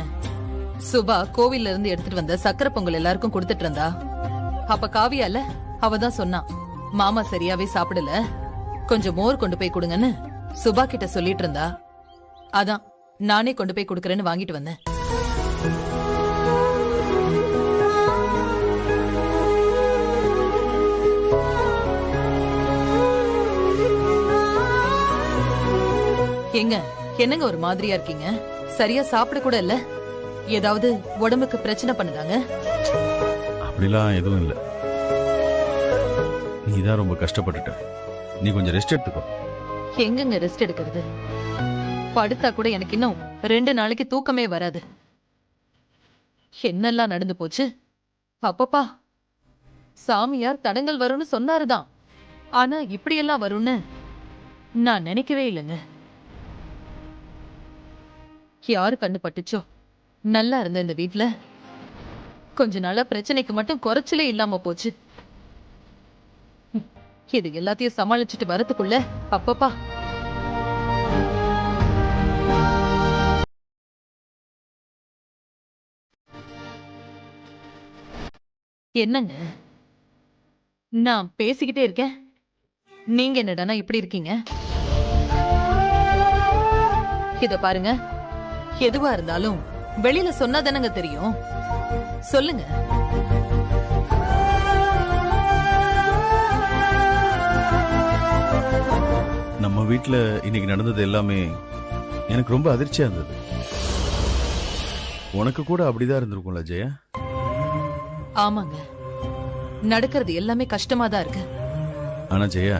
சுபா கோவில்ல இருந்து எடுத்துட்டு வந்த சக்கரை பொங்கல் எல்லாருக்கும் கொடுத்துட்டு இருந்தா. அப்ப காவியால அவதான் சொன்னா, மாமா சரியாவே சாப்பிடல, கொஞ்சம் மோர் கொண்டு போய் கொடுங்கன்னு சுபா கிட்ட சொல்லிட்டு இருந்தா. அதான் நானே கொண்டு போய் கொடுக்கறேன்னு வாங்கிட்டு வந்தேன். என்னங்க ஒரு மாதிரியா இருக்கீங்க? சரியா சாப்பிட கூட இல்ல. ஏதாவது உடம்புக்கு பிரச்சனை பண்ணுதாங்க? அப்படிலாம் எதுவும் இல்ல. நீதான் ரொம்ப கஷ்டப்பட்டுட்ட. நீ கொஞ்சம் ரெஸ்ட் எடுத்துக்கோ. எங்கங்க ரெஸ்ட் எடுக்கிறது? படுத்தா கூட எனக்கு இன்னும் 2 நாளைக்கு தூக்கமே வராது. என்னெல்லாம் நடந்து போச்சு. அப்பப்பா, சாமியார் தடங்கள் வரும்னு சொன்னாருதான். ஆனா இப்படியெல்லாம் வரும்னு நான் நினைக்கவே இல்லைங்க. யாரு கண்ணு பட்டுச்சோ, நல்லா இருந்த இந்த வீட்டுல கொஞ்ச நாளா பிரச்சனைக்கு மட்டும் குறைச்சலே இல்லாம போச்சு. இது எல்லாத்தையும் சமாளிச்சுட்டு வரதுக்குள்ள அப்பப்பா. என்னங்க நான் பேசிக்கிட்டே இருக்கேன், நீங்க என்னடானா இப்படி இருக்கீங்க? இத பாருங்க, எதுவா இருந்தாலும் வெளியில சொன்னாதானங்க தெரியும். சொல்லுங்க. நம்ம வீட்டுல இன்னைக்கு நடந்தது எல்லாமே எனக்கு ரொம்ப அதிர்ச்சியா இருந்தது. உனக்கு கூட அப்படிதான் இருந்திருக்கும்ல ஜெயா? ஆமாங்க, நடக்கிறது எல்லாமே கஷ்டமா தான் இருக்கு. ஆனா ஜெயா,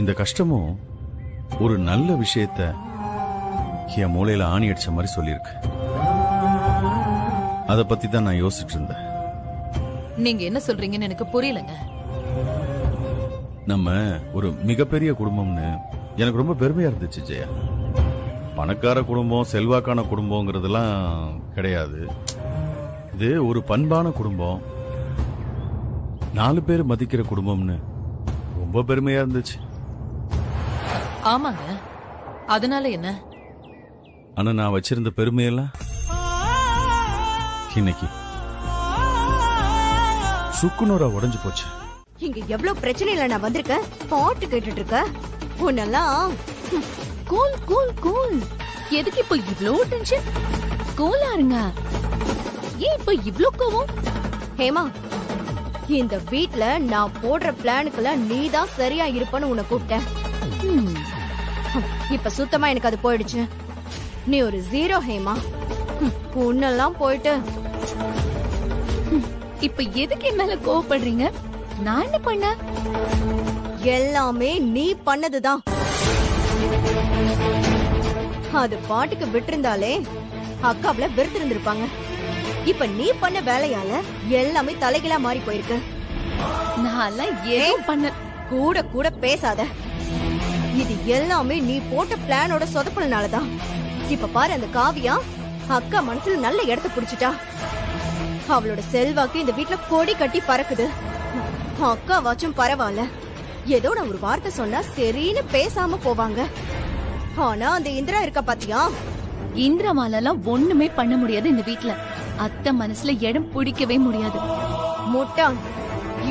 இந்த கஷ்டமும் ஒரு நல்ல விஷயத்த என் மூளையில ஆணி அடிச்ச மாதிரி சொல்லியிருக்கு. அத பத்தி தான் நான் யோசிச்சுட்டு இருந்தேன். நீங்க என்ன சொல்றீங்கன்னு எனக்கு புரியலங்க. நம்ம ஒரு மிகப்பெரிய குடும்பம்னு எனக்கு ரொம்ப பெருமையா இருந்துச்சு ஜெயா. பணக்கார குடும்பம், செல்வாக்கான குடும்பங்கிறதுலாம் கிடையாது. இது ஒரு பண்பான குடும்பம், 4 பேர் மதிக்கிற குடும்பம்னு ரொம்ப பெருமையா இருந்துச்சு. ஆமாங்க, அதனால என்ன? ஆனா நான் வச்சிருந்த பெருமையெல்லாம் இன்னைக்கு சுக்குநூறா உடைஞ்சு போச்சு. இங்க எவ்வளவு பிரச்சனையில நான் வந்திருக்கேன், பாட்டு கேட்டுட்டு இருக்க. உன்னெல்லாம் கூல் கூல் கூல். எதுக்கு இப்ப இவ்ளோ டென்ஷன்? கூலா இருங்க. ஏன் இப்ப இவ்ளோ கோவம்? ஹேமா, இந்த வீட்ல நான் போடுற பிளானுக்கெல்லாம் நீதான் சரியா இருப்பன்னு உன்னை கூப்பிட்டேன். இப்ப சுத்தமா எனக்கு அது போயிடுச்சு. நீ ஒரு 0 ஹேமா. உன்னெல்லாம் போயிட்டு இப்ப எதுக்கு என் மேல கோவப்படுறீங்க? நான் என்ன பண்ண? எல்லாமே நீ பண்ணதுதான். அது பாட்டுக்கு விட்டிருந்தாலே அக்காவுல வெறுத்து இருந்திருப்பாங்க. இப்ப நீ பண்ண வேலையால எல்லாமே தலைகீழா மாறி போயிருக்கு. நான் ஏன் பண்ண? கூட கூட பேசாத. இது எல்லாமே நீ போட்ட பிளானோட சொதப்பலனாலதான். இப்ப பாரு, அந்த காவியா அக்கா மனசுல நல்ல இடத்த புடிச்சிட்டா. அவளோட செல்வாக்கு இந்த வீட்டுல கொடி கட்டி பறக்குது. அக்காவாச்சும் பரவாயில்ல, ஏதோ நான் ஒரு வார்த்தை சொன்னா சரின்னு பேசாம போவாங்க. ஆனா அந்த இந்திரா இருக்க பாத்தியா? இந்திரமாலாம் ஒண்ணுமே பண்ண முடியாது இந்த வீட்டுல. அத்தை மனசுல இடம் பிடிக்கவே முடியாது. முட்டா,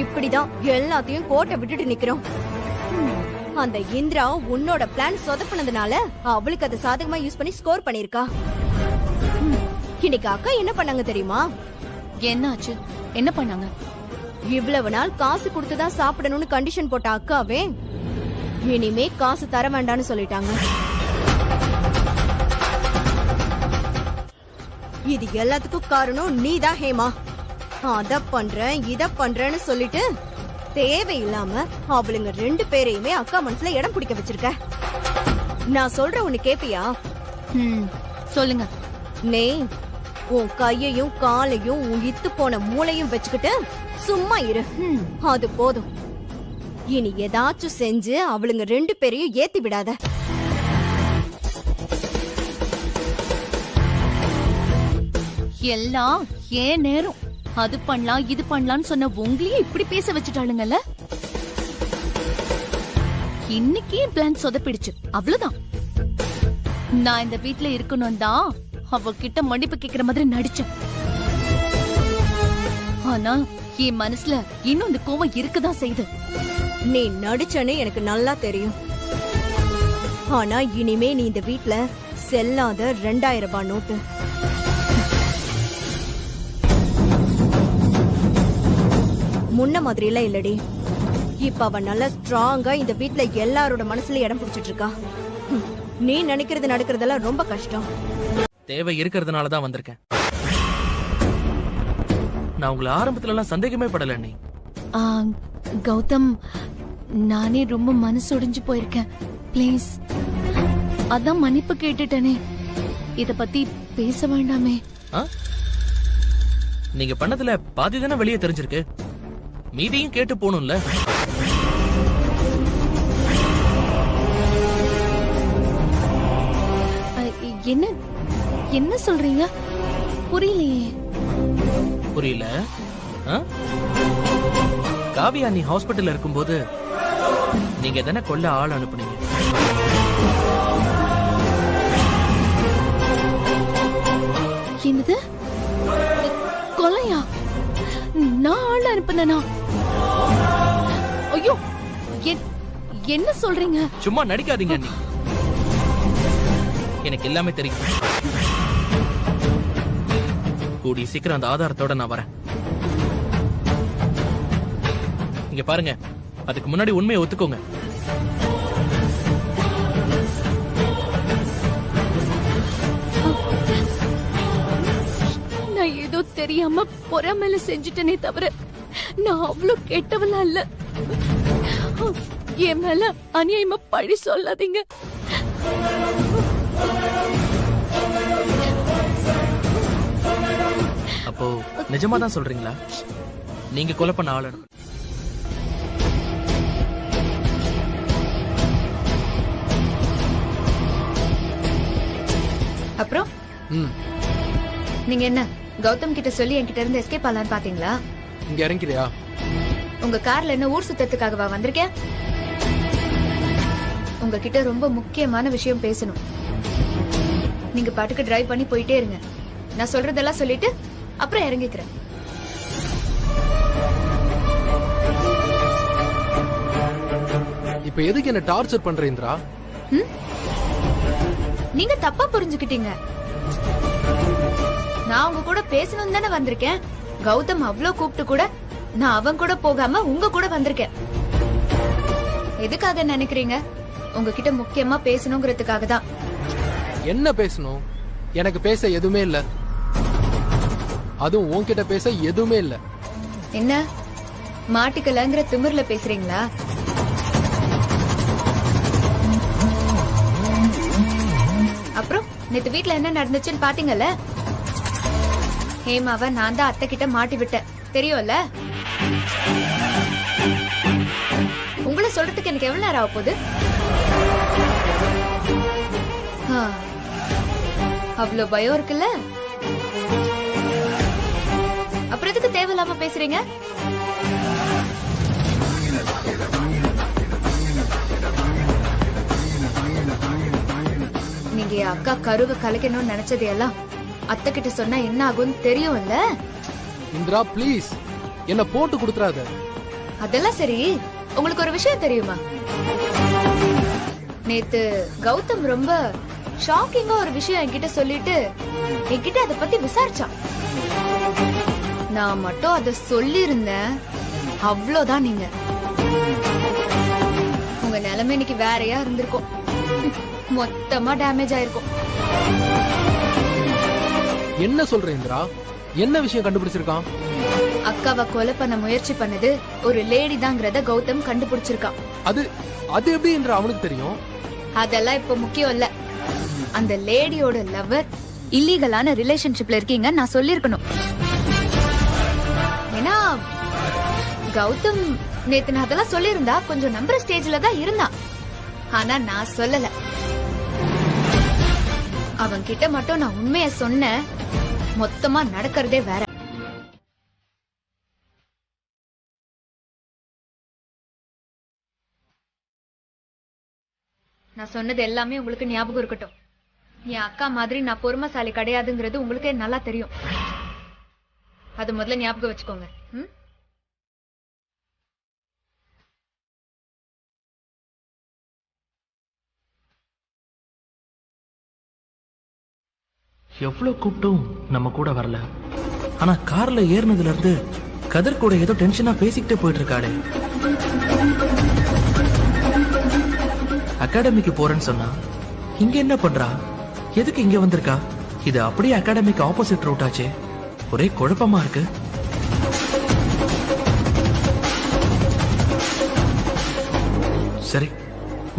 இப்படிதான் எல்லாத்தையும் கோட்டை விட்டுட்டு நிக்கிறோம். அந்த இந்திரா உன்னோட பிளான் சொதப்பினதுனால அவளுக்கு அதை சாதகமா யூஸ் பண்ணி ஸ்கோர் பண்ணிருக்கா. இன்னைக்கு அக்கா என்ன பண்ணாங்க தெரியுமா? என்னாச்சு? என்ன பண்ணாங்க? இவ்வளவு நாள் காசு கொடுத்துதான் சாப்பிடணும்னு கண்டிஷன் போட்ட அக்காவே இனிமே காசு தர வேண்டாம்னு சொல்லிட்டாங்க. இது எல்லாத்துக்கும் காரணம் நீதான் ஹேமா. அத பண்றேன் இத பண்றேன்னு சொல்லிட்டு தேவையில்லாம அவளுங்க 2 பேரையுமே அக்கா மனசுல இடம் பிடிக்க வச்சிருக்க. நான் சொல்ற உன்னை கேப்பியா? சொல்லுங்க. நீ உன் கையையும் காலையும் உன் இத்து போன மூளையும் வச்சுக்கிட்டு சும்மா இரு. அது போதும். இனி ஏதாச்சும் செஞ்சு அவளுங்க 2 பேரையும் ஏத்தி விடாத. எல்லாம் ஏன் நேரம். அது பண்ணலாம் இது பண்ணலாம்னு சொன்ன உங்களையே இப்படி பேச வச்சுட்டாளுங்கல்ல. இன்னைக்கே பிளான் சொதப்பிடுச்சு அவ்வளவுதான். நான் இந்த வீட்ல இருக்கணும் தான் அவகிட்ட மன்னிப்பு கேக்குற மாதிரி நடிச்சேன். ஆனா என் மனசுல இன்னும் இந்த கோவம் இருக்குதான் செய்யுது. நீ நடிச்சனே எனக்கு நல்லா தெரியும். ஆனா இனிமே நீ இந்த வீட்ல செல்லாத 2000 ரூபாய் நோட்டு. முன்ன மாதிரி எல்லாம் இல்லடி. இப்ப அவ நல்லா ஸ்ட்ராங்கா இந்த வீட்ல எல்லாரோட மனசுல இடம் பிடிச்சிட்டு இருக்கா. நீ நினைக்கிறது நடக்கிறதெல்லாம் ரொம்ப கஷ்டம். தேவை இருக்கிறதுனால தான் வந்திருக்கேன். நான் உங்களை ஆரம்பத்துல எல்லாம் சந்தேகமே படல நீ. கௌதம், நானே ரொம்ப மனசு உடைஞ்சு போயிருக்கேன். ப்ளீஸ், அதான் மன்னிப்பு கேட்டுட்டேனே. இத பத்தி பேச வேண்டாமே. நீங்க பண்ணதுல பாதி தானே வெளியே தெரிஞ்சிருக்கு. மீதியும் கேட்டு போகணும்ல. என்ன என்ன சொல்றீங்க? புரியலையே. புரியல? காவியா நீ ஹாஸ்பிட்டல்ல இருக்கும்போது நீங்க தானே கொல்ல ஆள் அனுப்புனீங்க. என்னது? கொலையா? நான் ஆள் அனுப்புனா? ஐயோ, என்ன சொல்றீங்க? சும்மா நடிக்காதீங்க நீ. எனக்கு எல்லாமே தெரியும். கூடிய சீக்கிரம் அந்த ஆதாரத்தோட நான் வரேன். இங்க பாருங்க, அதுக்கு முன்னாடி உண்மையை ஒத்துக்கோங்க. நான் ஏதோ தெரியாம பொறாமையில செஞ்சுட்டேனே தவிர நான் அவ்வளவு கெட்டவளா இல்ல. என் மேல அநியாயமா பழி சொல்லாதீங்க. அப்போ நிஜமா தான் சொல்றீங்களா? நீங்க கொலை பண்ண ஆளு? அப்புறம் நீங்க என்ன கௌதம் கிட்ட சொல்லி என்கிட்ட இருந்து எஸ்கேப் ஆலான்னு பாத்தீங்களா? இங்க இறங்கிறியா? உங்க கார்ல என்ன ஊர் சுத்தத்துக்காகவா வந்திருக்கேன்? உங்ககிட்ட ரொம்ப முக்கியமான விஷயம் பேசணும். நீங்க பாட்டுக்கு டிரைவ் பண்ணி போயிட்டே இருங்க. நான் சொல்றதெல்லாம் சொல்லிட்டு அப்புறம் இறங்கிக்கிறேன். இப்ப எதுக்கு என்ன டார்ச்சர் பண்ற இந்திரா? நீங்க தப்பா புரிஞ்சுக்கிட்டீங்க. நான் உங்க கூட பேசணும் தானே வந்திருக்கேன். கௌதம் அவ்ளோ கூப்பிட்டு கூட நான் அவன் கூட போகாம உங்க கூட வந்திருக்கேன். எதுக்காக நினைக்கிறீங்க? உங்ககிட்ட முக்கியமா பேசணுங்கிறதுக்காக தான். என்ன பேசணும்? எனக்கு பேச எதுவுமே இல்ல. அதுவும் உன்கிட்ட பேச எதுவுமே இல்ல. என்ன மாட்டிக்கலங்கிற திமிர்ல பேசுறீங்களா? அப்புறம் நேத்து வீட்ல என்ன நடந்துச்சுன்னு பாத்தீங்கல்ல? ஹேமாவ நான் தான் அத்தை கிட்ட மாட்டி விட்டேன், தெரியும்ல? உங்களை சொல்றதுக்கு எனக்கு எவ்வளவு நேரம் ஆக போகுது? அவ்வளவு பயம் இருக்குல்ல? அப்புறம் எதுக்கு தேவையில்லாம பேசுறீங்க? நீங்க அக்கா கருவை கலைக்கணும்னு நினைச்சது எல்லாம் அத்தை கிட்ட சொன்னா என்ன ஆகும்னு தெரியும்ல? இந்திரா ப்ளீஸ் என்ன போட்டு கொடுத்துறாத. அதெல்லாம் சரி, உங்களுக்கு ஒரு விஷயம் தெரியுமா? நேத்து கௌதம் ரொம்ப ஷாக்கிங்கா ஒரு விஷயம் என்கிட்ட சொல்லிட்டு என்கிட்ட அதை பத்தி விசாரிச்சான். நான் மட்டும் அதை சொல்லி இருந்தேன், அவ்வளவுதான். நீங்க உங்க நிலைமை இன்னைக்கு வேறையா இருந்திருக்கும். மொத்தமா டேமேஜ் ஆயிருக்கும். என்ன சொல்ற இந்திரா? என்ன விஷயம் கண்டுபிடிச்சிருக்கான்? அக்காவை கொலை பண்ண முயற்சி பண்ணது ஒரு லேடி தாங்கிறத கௌதம் கண்டுபிடிச்சிருக்கான். அது அது எப்படி என்று அவனுக்கு தெரியும்? அதெல்லாம் இப்ப முக்கியம் இல்ல. அந்த லேடியோட லவர் இல்லீகலான ரிலேஷன்ஷிப்ல இருக்கீங்க நான் சொல்லிருக்கணும். ஏன்னா கௌதம் நேத்து நான் அதெல்லாம் சொல்லியிருந்தா கொஞ்சம் நம்புற ஸ்டேஜ்ல தான் இருந்தான். ஆனா நான் சொல்லல. அவன் கிட்ட மட்டும் நான் உண்மைய சொன்னேன். மொத்தமா நடக்கிறதே வேற. நான் சொன்னது எல்லாமே உங்களுக்கு ஞாபகம் இருக்கட்டும். என் அக்கா மாதிரி நான் பொறுமைசாலி கிடையாதுங்கிறது உங்களுக்கே நல்லா தெரியும். அது முதல்ல ஞாபகம் வச்சுக்கோங்க. எவ்வளவு கூப்பிட்டும் நம்ம கூட வரல. ஆனா கார்ல ஏறினதுல இருந்து கதிர் கூட ஏதோ டென்ஷனா பேசிக்கிட்டே போயிட்டு இருக்காளே. அகாடமிக்கு போறேன்னு சொன்னா இங்க என்ன பண்றா? எதுக்கு இங்க வந்திருக்கா? இது அப்படியே அகாடமிக்கு ஆப்போசிட் ரூட் ஆச்சே. ஒரே குழப்பமா இருக்கு. சரி,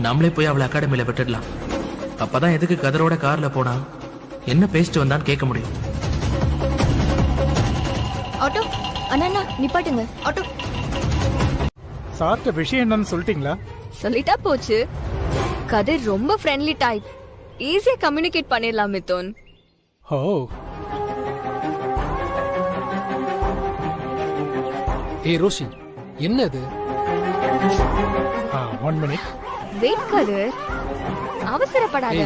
நாமளே போய் அவளை அகாடமியில விட்டுடலாம். அப்பதான் எதுக்கு கதிரோட கார்ல போனா என்ன பேசிட்டு வந்தான்னு கேட்க முடியும். ஆட்டோ அண்ணா நிப்பாட்டுங்க. ஆட்டோ சார்ட்ட விஷயம் என்னன்னு சொல்லிட்டீங்களா? சொல்லிட்டா போச்சு. கதிர் ரொம்ப ஃப்ரெண்ட்லி டைப். ஈஸியா கம்யூனிகேட் பண்ணிடலாம் மிதுன். ஓ, ஏய் ரோஷி, என்ன இது? 1 மினிட். வெயிட் கதிர், அவசரப்படாத.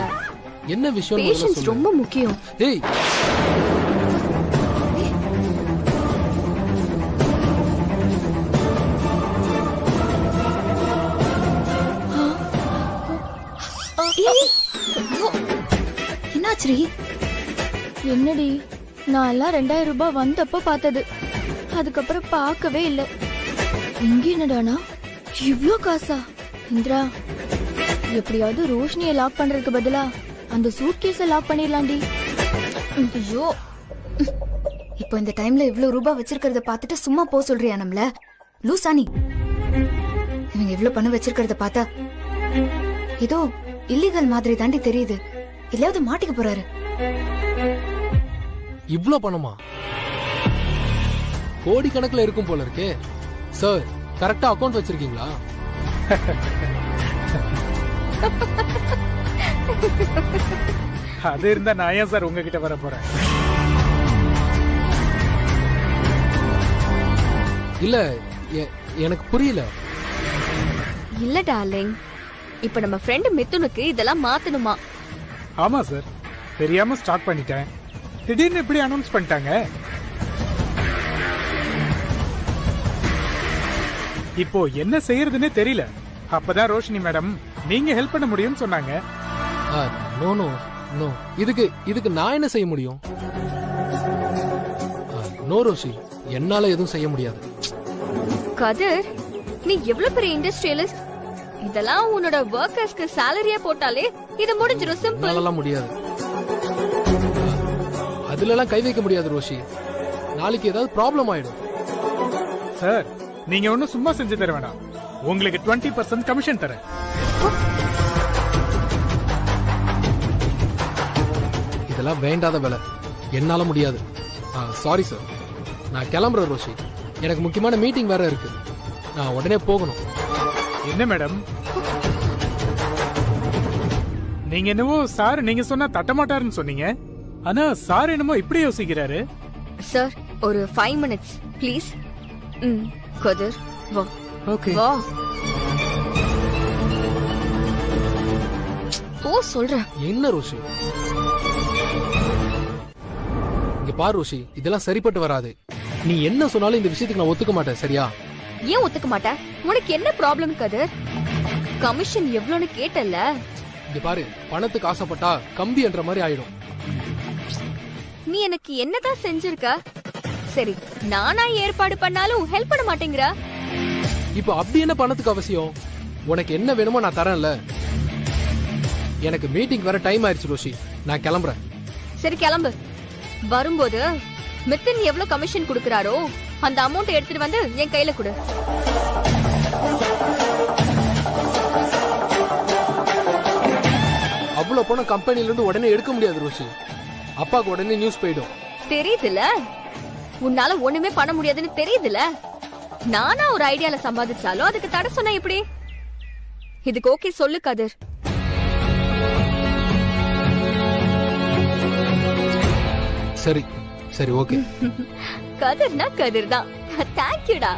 என்ன விஷயம்? பேஷன்ஸ் ரொம்ப முக்கியம். ஏய் என்னாச்சு? என்னடி, நான் எல்லாம் 2000 ரூபாய் வந்தப்ப பார்த்தது. அதுக்கப்புறம் பார்க்கவே இல்லை. இங்க என்னடானா இவ்ளோ காசா? இந்திரா, எப்படியாவது ரோஷினியை லாக் பண்றதுக்கு பதிலா அந்த சூட்கேஸை லாக் பண்ணிடலாண்டி. ஐயோ, இப்போ இந்த டைம்ல இவ்ளோ ரூபாய் வச்சிருக்கிறத பார்த்துட்டு சும்மா போ சொல்றியா நம்மள? லூசானி, இவங்க இவ்ளோ பணம் வச்சிருக்கிறத பார்த்தா ஏதோ இல்லீகல் மாதிரி தாண்டி தெரியுது. இல்லையாவது மாட்டிக்க போறாரு. இவ்ளோ பணமா? கோடி கணக்குல இருக்கும் போல இருக்கே. சார், கரெக்டா அக்கவுண்ட் வச்சிருக்கீங்களா? அது இருந்தா நான் ஏன் சார் உங்ககிட்ட வர போறேன்? இல்ல, எனக்கு புரியல. இல்ல டார்லிங், இப்ப நம்ம ஃப்ரெண்ட் மிதுனுக்கு இதெல்லாம் மாத்தணுமா? ஆமா சார், தெரியாம ஸ்டார்ட் பண்ணிட்டேன். திடீர்னு இப்படி அனௌன்ஸ் பண்ணிட்டாங்க. இப்போ என்ன செய்யறதுன்னே தெரியல. அப்பதான் ரோஷினி மேடம் நீங்க ஹெல்ப் பண்ண முடியும்னு சொன்னாங்க. நோ நோ நோ, இதுக்கு நான் என்ன செய்ய முடியும்? நோ ரோஷி, என்னால எதுவும் செய்ய முடியாது. கதிர், நீ எவ்வளவு பெரிய இண்டஸ்ட்ரியலிஸ்ட். இதெல்லாம் உன்னோட வர்க்கர்ஸ்க்கு சாலரியா போட்டாலே இது முடிஞ்சிரும். சிம்பிள். அதெல்லாம் முடியாது. அதுல எல்லாம் கை வைக்க முடியாது ரோஷி. நாளைக்கு ஏதாவது ப்ராப்ளம் ஆயிடும். சார், நீங்க ஒன்னும் சும்மா செஞ்சு தர வேணாம். உங்களுக்கு 20% கமிஷன் தரேன். இதெல்லாம் வேண்டாத வேலை. என்னால முடியாது. சாரி சார், நான் கிளம்புறேன் ரோஷி. எனக்கு முக்கியமான மீட்டிங் வேற இருக்கு. நான் உடனே போகணும். என்ன மேடம், நீங்க என்னவோ சார் நீங்க சொன்னா தட்டமாட்டாருன்னு சொன்னீங்க. ஆனா சார் என்னமோ இப்படி யோசிக்கிறாரு. சார், ஒரு 5 மினிட்ஸ் ப்ளீஸ். கதிர் வா. ஓகே வா. போ சொல்றேன். என்ன ரோஷி? இங்க பாரு ரோஷி, இதெல்லாம் சரிப்பட்டு வராது. நீ என்ன சொன்னாலும் இந்த விஷயத்துக்கு நான் ஒத்துக்க மாட்டேன். சரியா? ஏன் ஒத்துக்க மாட்டேன்? உனக்கு என்ன ப்ராப்ளம் கதிர்? கமிஷன் எவ்வளவுன்னு கேட்டல்ல? இங்க பாரு, பணத்துக்கு ஆசைப்பட்டா கம்பி என்ற மாதிரி ஆயிடும். நீ எனக்கு என்னதான் செஞ்சிருக்க? சரி, நானா ஏற்பாடு பண்ணாலும் ஹெல்ப் பண்ண மாட்டேங்கிற. இப்போ அப்படி என்ன பணத்துக்கு அவசியம்? உனக்கு என்ன வேணுமோ நான் தரேன்ல. எனக்கு மீட்டிங் வர டைம் ஆயிடுச்சு ரோஷி, நான் கிளம்புறேன். சரி கிளம்பு. வரும்போது மித்தன் எவ்வளவு கமிஷன் கொடுக்கறாரோ அந்த அமௌண்ட் எடுத்துட்டு வந்து என் கையில கொடு. அவ்வளவு பணம் கம்பெனில இருந்து உடனே எடுக்க முடியாது ரோஷி. அப்பாக்கு உடனே நியூஸ் போயிடும். தெரியுதுல, உன்னால ஒண்ணுமே பண்ண முடியாதுன்னு தெரியுதுல. நானா ஒரு ஐடியால சம்பாதிச்சாலும் அதுக்கு தடை சொன்னா எப்படி? இதுக்கு ஓகே சொல்லு கதிர். சரி சரி ஓகே. கதிர்னா கதிர் தான். தேங்க்யூடா.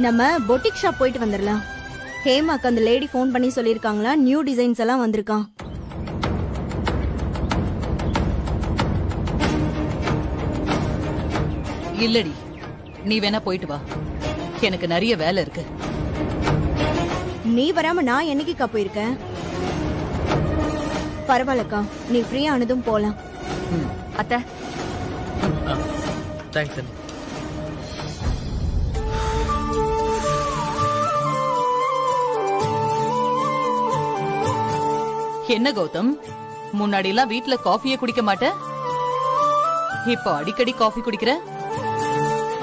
நம்ம பொட்டிக் ஷாப் போயிட்டு வந்துடலாம். ஹேமாக்கு அந்த லேடி ஃபோன் பண்ணி சொல்லியிருக்காங்களா, நியூ டிசைன்ஸ் எல்லாம் வந்திருக்கான். இல்லடி, நீ வேணா போயிட்டு வா, எனக்கு நிறைய வேலை இருக்கு. நீ வராம நான் என்னைக்குக்கா போயிருக்கேன்? பரவாயில்லக்கா, நீ ஃப்ரீ ஆனதும் போலாம். அத்தை தேங்க்ஸ் அண்ணி. என்ன கௌதம், முன்னாடி எல்லாம் வீட்டுல காஃபியே குடிக்க மாட்ட, இப்போ அடிக்கடி காஃபி குடிக்கிற?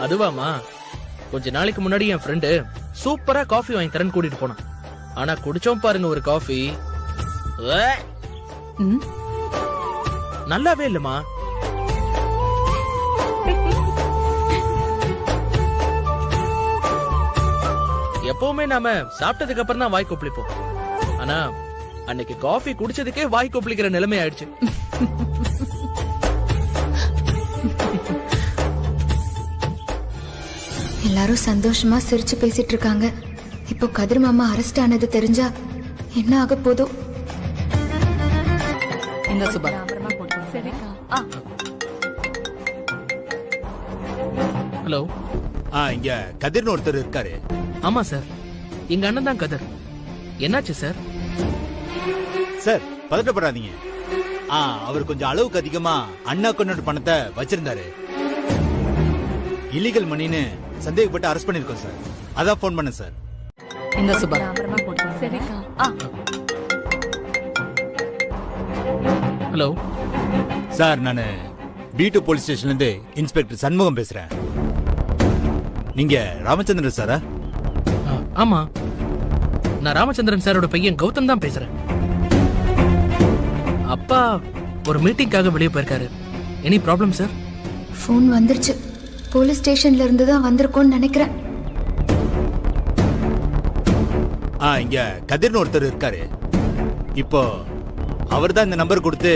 அதுவாமா, கொஞ்ச நாளைக்கு முன்னாடி என் ஃப்ரெண்டு சூப்பரா காஃபி வாங்கி தரேன்னு கூட்டிட்டு போனான். ஆனா குடிச்சோம் பாருங்க ஒரு காஃபி, நல்லாவே இல்லம்மா. எப்பவுமே நாம சாப்பிட்டதுக்கு அப்புறம் தான் வாய் கொப்பளிப்போம். ஆனா அன்னைக்கு காஃபி குடிச்சதுக்கே வாய் கொப்பளிக்கிற நிலைமை ஆயிடுச்சு. எல்லாரும் சந்தோஷமா சிரிச்சு பேசிட்டு இருக்காங்க. இப்போ கதிர் மாமா அரெஸ்ட் ஆனது தெரிஞ்சா என்ன ஆக போதோ? இந்த சுபா, ஹலோ. இங்க கதிர்னு ஒருத்தர் இருக்காரு. ஆமா சார், எங்க அண்ணன் தான் கதிர். என்னாச்சு சார்? சார் பதட்டப்படாதீங்க. அவர் கொஞ்சம் அளவுக்கு அதிகமா அண்ணா கொண்டு பணத்தை வச்சிருந்தாரு. இல்லீகல் மணின்னு சந்தேகப்பட்டு அரெஸ்ட் பண்ணிருக்கோம் சார். அதான் போன் பண்ண சார். இந்த சுபா, ஹலோ சார், நான் B2 போலீஸ் ஸ்டேஷன்ல இருந்து இன்ஸ்பெக்டர் சண்முகம் பேசுறேன். நீங்க ராமச்சந்திரன் சாரா? ஆமா, நான் ராமச்சந்திரன் சாரோட பையன் கௌதம் தான் பேசுறேன். அப்பா ஒரு மீட்டிங்காக வெளியே போயிருக்காரு. Any problem sir? ஃபோன் வந்துருச்சு. போலீஸ் ஸ்டேஷன்ல இருந்து தான் வந்திருக்கோன்னு நினைக்கிறேன். இங்க கதிர்னு ஒருத்தர் இருக்காரு. இப்போ அவர் தான் இந்த நம்பர் கொடுத்து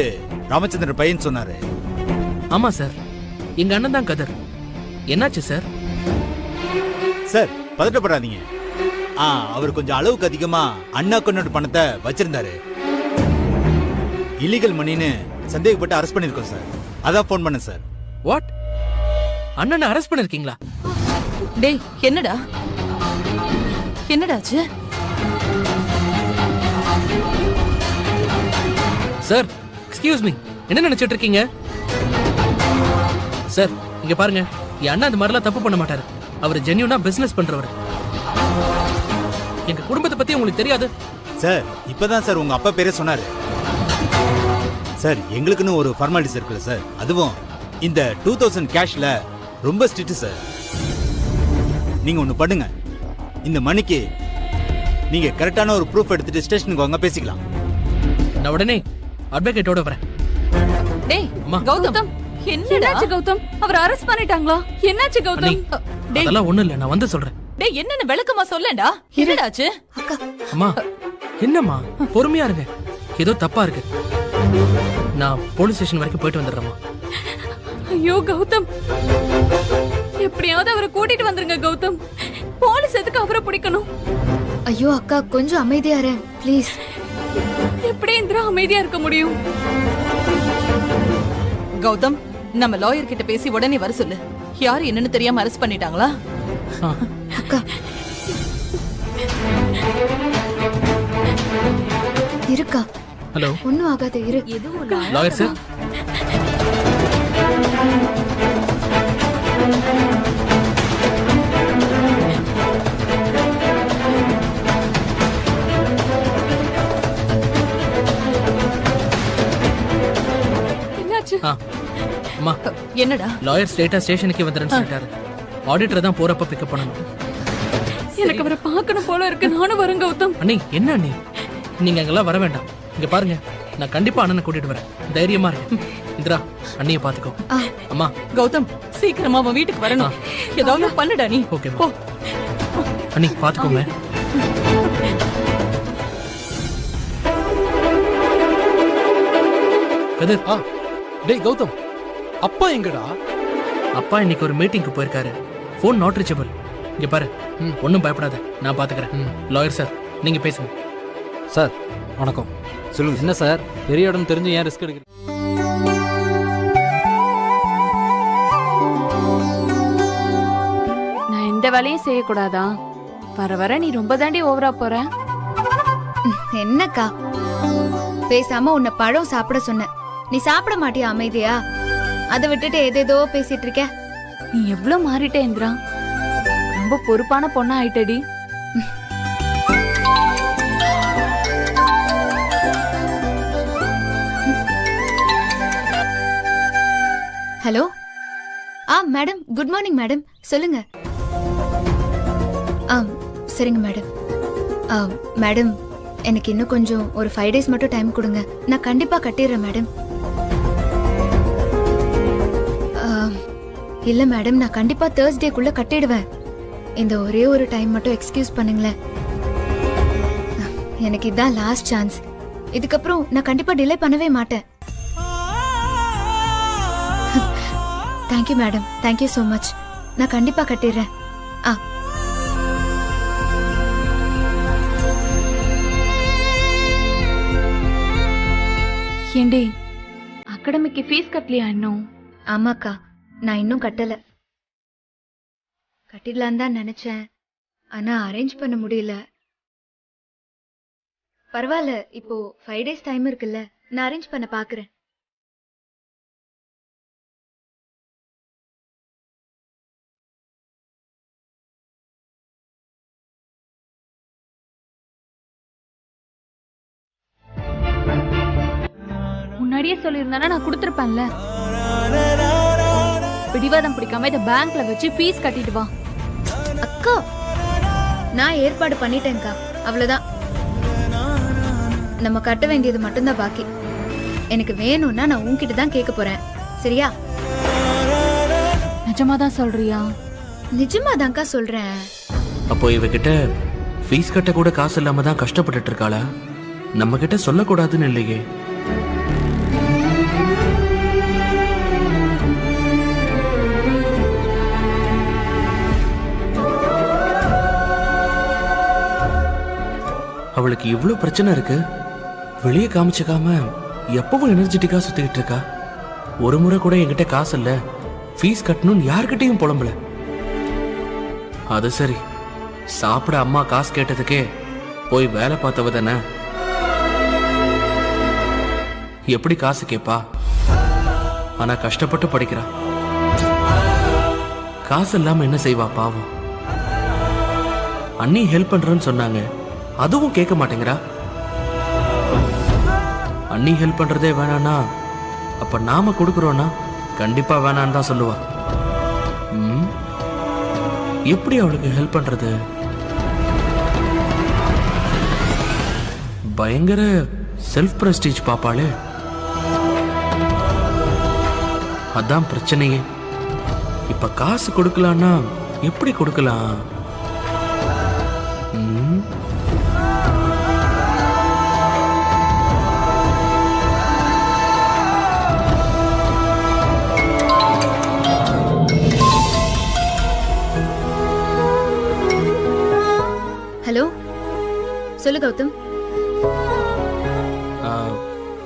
ராமச்சந்திரன் பையன் சொன்னாரு. ஆமா சார், எங்க அண்ணன் தான் கதிர். என்னாச்சு சார்? சார் பதட்டப்படாதீங்க. அவர் கொஞ்சம் அளவுக்கு அதிகமா அண்ணா கொண்டு பணத்தை வச்சிருந்தாரு. இல்லீகல் மணின்னு சந்தேகப்பட்டு அரெஸ்ட் பண்ணிருக்கோம் சார். அதான் போன் பண்ண சார். வாட்? அண்ணனை அரெஸ்ட் பண்ணிருக்கீங்களா? டேய், என்னடா என்னடாச்சு? சார் எக்ஸ்கியூஸ் மீ, என்ன நினைச்சிட்டு இருக்கீங்க? சார் இங்க பாருங்க, என் அண்ணா அந்த மாதிரிலாம் தப்பு பண்ண மாட்டாரு. அவர் ஜென்யூனா பிசினஸ் பண்றவர். எங்க குடும்பத்தை பத்தி உங்களுக்கு தெரியாது சார். இப்பதான் சார் உங்க அப்பா பேரே சொன்னாரு சார். எங்களுக்குன்னு ஒரு ஃபார்மாலிட்டிஸ் இருக்குல்ல சார். அதுவும் இந்த 2000 கேஷ்ல ரொம்ப ஸ்ட்ரிக்ட் சார். நீங்க ஒண்ணு பண்ணுங்க, இந்த மணிக்கு நீங்க கரெக்டான ஒரு ப்ரூஃப் எடுத்துட்டு ஸ்டேஷனுக்கு வாங்க, பேசிக்கலாம். நான் உடனே அட்வொகேட்டோட வரேன். டேய் கௌதம், என்னாச்சு கௌதம்? அவர் அரெஸ்ட் பண்ணிட்டாங்களா? என்னாச்சு கௌதம்? அதெல்லாம் ஒண்ணு இல்ல, நான் வந்து சொல்றேன். டேய், என்னன்னு விளக்கமா சொல்லடா. என்னடாச்சு? அம்மா என்னம்மா, பொறுமையா இருங்க. ஏதோ தப்பா இருக்கு. நான் போலீஸ் ஸ்டேஷன் வரைக்கும் போயிட்டு வந்துடுறேம்மா. ஐயோ கௌதம், எப்படியாவது அவரை கூட்டிட்டு வந்துருங்க கௌதம். போலீஸ் எதுக்கு அவரை பிடிக்கணும்? ஐயோ அக்கா, கொஞ்சம் அமைதியா இரு ப்ளீஸ். எப்படி இந்திரா அமைதியா இருக்க முடியும்? கௌதம், நம்ம லாயர் கிட்ட பேசி உடனே வர சொல்லு. யாரு என்னன்னு தெரியாம அரெஸ்ட் பண்ணிட்டாங்களா? அக்கா இருக்கா? ஹலோ. ஒண்ணும் ஆகாது, இரு. Lawyer sir. என்னாச்சு? அம்மா என்னடா? லாயர் ஸ்ட்ரைட்டா ஸ்டேஷனுக்கு வந்துறேன்னு சொல்லிட்டாரு. ஆடிட்டர் தான் போறப்ப பிக்கப் பண்ணணும். எனக்கு அவரை பார்க்கணும் போல இருக்கு. நானும் வரேன் கௌதம். அண்ணி என்ன அண்ணி, நீங்க அங்கெல்லாம் வர வேண்டாம். இங்க பாருங்க, நான் கண்டிப்பா அண்ணனை கூட்டிட்டு வரேன். தைரியமா இருக்கு. இந்திரா, அண்ணிய பாத்துக்கோ. அம்மா கௌதம், சீக்கிரமா அவன் வீட்டுக்கு வரணும். ஏதாவது பண்ணுடா நீ. ஓகே போ அண்ணி, பாத்துக்கோங்க. கதிர். டேய் கௌதம், அப்பா எங்கடா? அப்பா இன்னைக்கு ஒரு மீட்டிங்க்கு போயிருக்காரு. Phone not reachable. இங்க பாரு, ஒன்றும் பயப்படாத, நான் பாத்துக்கிறேன். லாயர் சார், நீங்க பேசுங்க. சார் வணக்கம். சொல்லுங்க. என்ன சார், பெரிய இடம் தெரிஞ்சு ஏன் ரிஸ்க் எடுக்கிறீங்க? நான் எந்த வேலையும் செய்யக்கூடாதா? வர வர நீ ரொம்ப தாண்டி ஓவரா போற. என்னக்கா, பேசாம உன்னை பழம் சாப்பிட சொன்ன, நீ சாப்பிட மாட்டியா அமைதியா? அதை விட்டுட்டு ஏதேதோ பேசிட்டு இருக்க. நீ எவ்வளவு மாறிட்ட இந்திரா, ரொம்ப பொறுப்பான பொண்ணா ஆயிட்டடி. Hello. Madam, good morning madam, சொல்லுங்க. சரிங்க மேடம். மேடம், எனக்கு இன்னும் கொஞ்சம் ஒரு 5 days மட்டும் டைம் கொடுங்க, நான் கண்டிப்பா கட்டிடுறேன் மேடம். இல்ல மேடம், நான் கண்டிப்பா Thursdayக்குள்ள கட்டிடுவேன். இந்த ஒரே ஒரு டைம் மட்டும் எக்ஸ்கியூஸ் பண்ணுங்களேன். எனக்கு இதான் லாஸ்ட் சான்ஸ். இதுக்கப்புறம் நான் கண்டிப்பா டிலே பண்ணவே மாட்டேன். Thank you madam, thank you so much. நான் கண்டிப்பா கட்டிடுறேன். ஏண்டி, அகாடமிக்கு ஃபீஸ் கட்டலையா இன்னும்? ஆமாக்கா, நான் இன்னும் கட்டல. கட்டிடலான்னு தான் நினைச்சேன், ஆனா அரேஞ்ச் பண்ண முடியல. பரவாயில்ல, இப்போ 5 days டைம் இருக்குல்ல, நான் அரேஞ்ச் பண்ண பாக்குறேன். முன்னாடியே சொல்லியிருந்தானா நான் கொடுத்துருப்பேன்ல. பிடிவாதம் பிடிக்காம இதை பேங்க்ல வச்சு ஃபீஸ் கட்டிட்டு வா. அக்கா, நான் ஏற்பாடு பண்ணிட்டேன்க்கா, அவ்வளவுதான். நம்ம கட்ட வேண்டியது மட்டும்தான் பாக்கி. எனக்கு வேணும்னா நான் உன்கிட்ட தான் கேட்க போறேன், சரியா? நிஜமாதான் சொல்றியா? நிஜமாதான்க்கா சொல்றேன். அப்போ இவகிட்ட ஃபீஸ் கட்ட கூட காசு இல்லாம தான் கஷ்டப்பட்டுட்டு இருக்காளா? நம்ம கிட்ட சொல்லக்கூடாதுன்னு இல்லையே. அவளுக்கு இவ்வளவு பிரச்சனை இருக்கு, வெளியே காமிச்சுக்காம எப்பவும் எனர்ஜெட்டிக்கா சுத்திக்கிட்டு இருக்கா. ஒரு முறை கூட என்கிட்ட காசு இல்ல, ஃபீஸ் கட்டணும்னு யார்கிட்டையும் புலம்பல. அது சரி, சாப்பிட அம்மா காசு கேட்டதுக்கே போய் வேலை பார்த்தவ தானே, எப்படி காசு கேப்பா? ஆனா கஷ்டப்பட்டு படிக்கிறா. காசு இல்லாம என்ன செய்வா பாவம். அண்ணி ஹெல்ப் பண்றேன்னு சொன்னாங்க, அதுவும் கேட்க மாட்டேங்கிறா. அண்ணி ஹெல்ப் பண்றதே வேணானா அப்ப நாம கொடுக்கறோம்னா கண்டிப்பா வேணான்னு தான் சொல்லுவா. எப்படி அவளுக்கு ஹெல்ப் பண்றது? பயங்கர செல்ஃப் பிரஸ்டீஜ் பாப்பாளே. அதான் பிரச்சனையே. இப்ப காசு கொடுக்கலான்னா எப்படி கொடுக்கலாம்? ஹலோ, சொல்லு கௌதம்.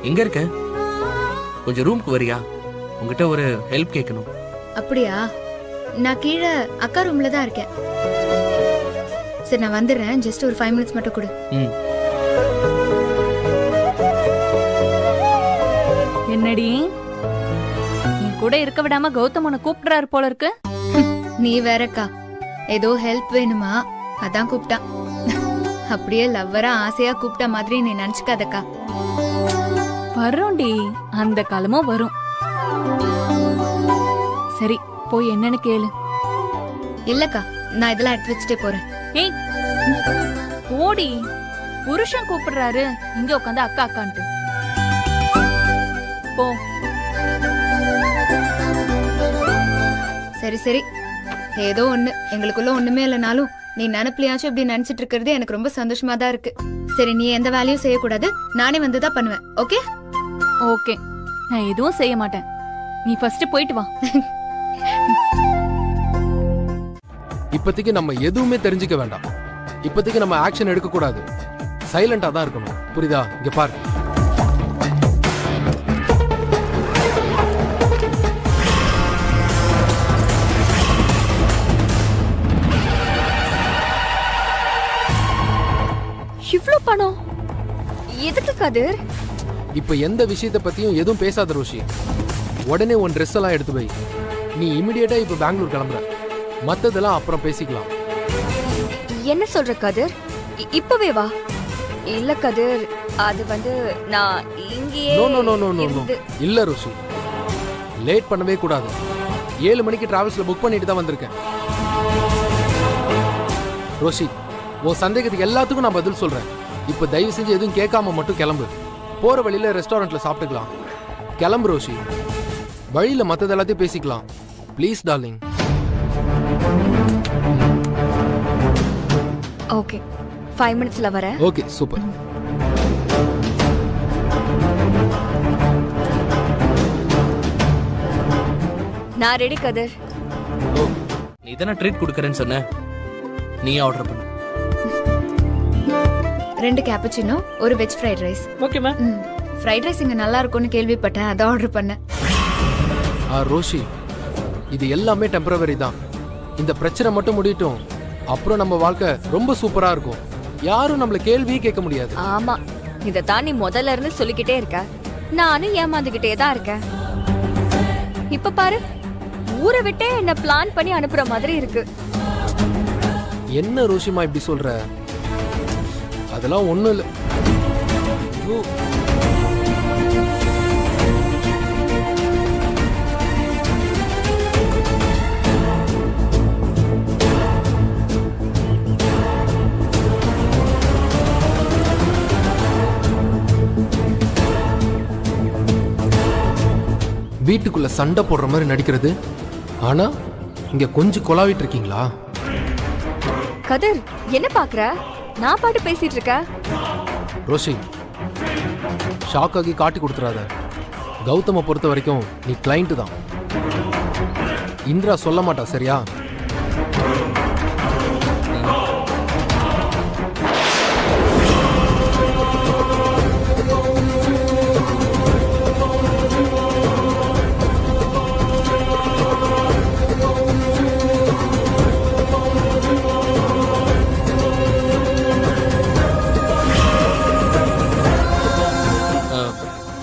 எங்க இருக்க? கொஞ்சம் ரூம்க்கு வரியா? உங்ககிட்ட ஒரு ஹெல்ப் கேட்கணும். அப்படியா? நான் கீழே அக்கா ரூம்ல தான் இருக்கேன். சரி, நான் வந்துடுறேன். ஜஸ்ட் ஒரு 5 minutes மட்டும் கொடு. என்னடி, என் கூட இருக்க விடாம கௌதம் உன்னை கூப்பிடுறாரு போல இருக்கு. நீ வேறக்கா, ஏதோ ஹெல்ப் வேணுமா அதான் கூப்பிட்டா. அப்படியே லவ்வரா ஆசையா கூப்பிட்ட மாதிரி நீ நினைச்சுக்காதக்கா. வரும்டி, அந்த காலமும் வரும். சரி, போய் என்னன்னு கேளு. இல்லக்கா, நான் இதெல்லாம் எடுத்து வச்சுட்டே போறேன். ஏய், ஓடி, புருஷன் கூப்பிடுறாரு, இங்க உட்காந்து அக்கா அக்கான்ட்டு போ. சரி சரி, ஏதோ ஒண்ணு. எங்களுக்குள்ள ஒண்ணுமே இல்லைனாலும் நீ நினைப்பிலையாச்சும் இப்படி நினைச்சிட்டு இருக்கிறது எனக்கு ரொம்ப சந்தோஷமா தான் இருக்கு. சரி, நீ எந்த வேலையும் செய்யக்கூடாது, நானே வந்துதான் பண்ணுவேன். ஓகே ஓகே, நான் எதுவும் செய்ய மாட்டேன். நீ ஃபர்ஸ்ட் போயிட்டு வா. இப்ப இப்போதைக்கு நம்ம எதுவுமே தெரிஞ்சுக்க வேண்டாம். இப்போதைக்கு நம்ம ஆக்ஷன் எடுக்க கூடாது. சைலண்டா தான் இருக்கணும். புரியுதா? இங்க பாரு. இவ்ளோ பணம் எதுக்கு கதிர்? இப்ப எந்த விஷயத்தை பத்தியும் எதுவும் பேசாத ரோஷி. உடனே உன் ட்ரெஸ் எல்லாம் எடுத்து போய் நீ இமிடியேட்டா இப்ப பெங்களூர் கிளம்புற. மத்ததெல்லாம் அப்புறம் பேசிக்கலாம். என்ன சொல்ற கதிர்? இப்பவே வா. இல்ல கதிர், அது நான் இங்கேயே இல்ல ரோஷி, லேட் பண்ணவே கூடாது. 7 மணிக்கு டிராவல்ஸ்ல புக் பண்ணிட்டு தான் வந்திருக்கேன். ரோஷி, உன் சந்தேகத்துக்கு எல்லாத்துக்கும் நான் பதில் சொல்றேன். இப்ப தயவு செஞ்சு எதுவும் கேட்காம மட்டும் கிளம்பு. போற வழியில ரெஸ்டாரண்ட்ல சாப்பிட்டுக்கலாம். கிளம்பு ரோஷி. வழியில மத்தது எல்லாத்தையும் பேசிக்கலாம். Please darling. ஓகே, 5 மினிட்ஸ்ல வரேன். Okay, super. நான் ரெடி கதிர். நீ தானே ட்ரீட் கொடுக்கறேன்னு சொன்ன, நீ ஆர்டர் பண்ணு. 2 கேப்பச்சினோ, ஒரு veg fried rice. Okay ma'am. Fried rice இங்க நல்லா இருக்கும்னு கேள்விப்பட்டேன், அதை ஆர்டர் பண்ணேன். ரோஷி, இது எல்லாமே டெம்பரவரி தான். இந்த பிரச்சனை மட்டும் முடியட்டும், அப்புறம் நம்ம வாழ்க்கை ரொம்ப சூப்பரா இருக்கும். யாரும் நம்மள கேள்வியே கேட்க முடியாது. ஆமா, இதத்தான் நீ முதல்ல இருந்து சொல்லிக்கிட்டே இருக்க. நானும் ஏமாந்துகிட்டே தான் இருக்கேன். இப்ப பாரு, ஊரை விட்டே என்ன பிளான் பண்ணி அனுப்புற மாதிரி இருக்கு. என்ன ரோஷிமா இப்படி சொல்ற? அதெல்லாம் ஒண்ணும் இல்ல. வீட்டுக்குள்ள சண்டை போடுற மாதிரி நடிக்கிறது, ஆனா இங்க கொஞ்சம் கொலாவிட்டு இருக்கீங்களா? கதிர், என்ன பாக்குற? நான் பாட்டு பேசிட்டு இருக்க. ரோஷி, ஷாக் ஆகி காட்டி கொடுத்துறாத. கௌதம பொறுத்த வரைக்கும் நீ கிளைண்ட் தான். இந்திரா சொல்ல மாட்டா, சரியா?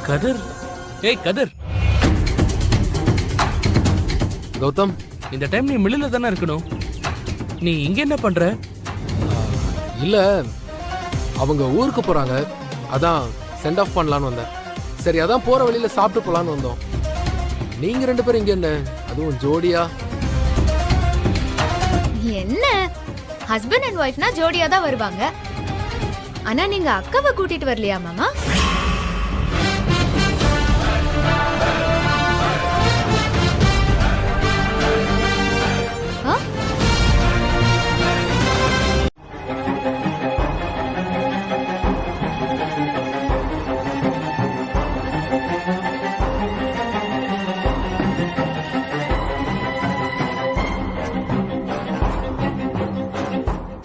கதிர், ஏய் கதிர். கௌதம், இந்த டைம் நீ மில்லில தானே இருக்கணும். நீ இங்க என்ன பண்ற? இல்ல, அவங்க ஊருக்கு போறாங்க, அதான் சென்ட் ஆஃப் பண்ணலான்னு வந்தேன். சரி, அதான் போற வழியில சாப்பிட்டு போலான்னு வந்தோம். நீங்க 2 பேரும் இங்க என்ன, அதுவும் ஜோடியா? என்ன, ஹஸ்பண்ட் அண்ட் ஒய்ஃப்னா ஜோடியா தான் வருவாங்க. ஆனா நீங்க அக்காவை கூட்டிட்டு வரலையா மாமா?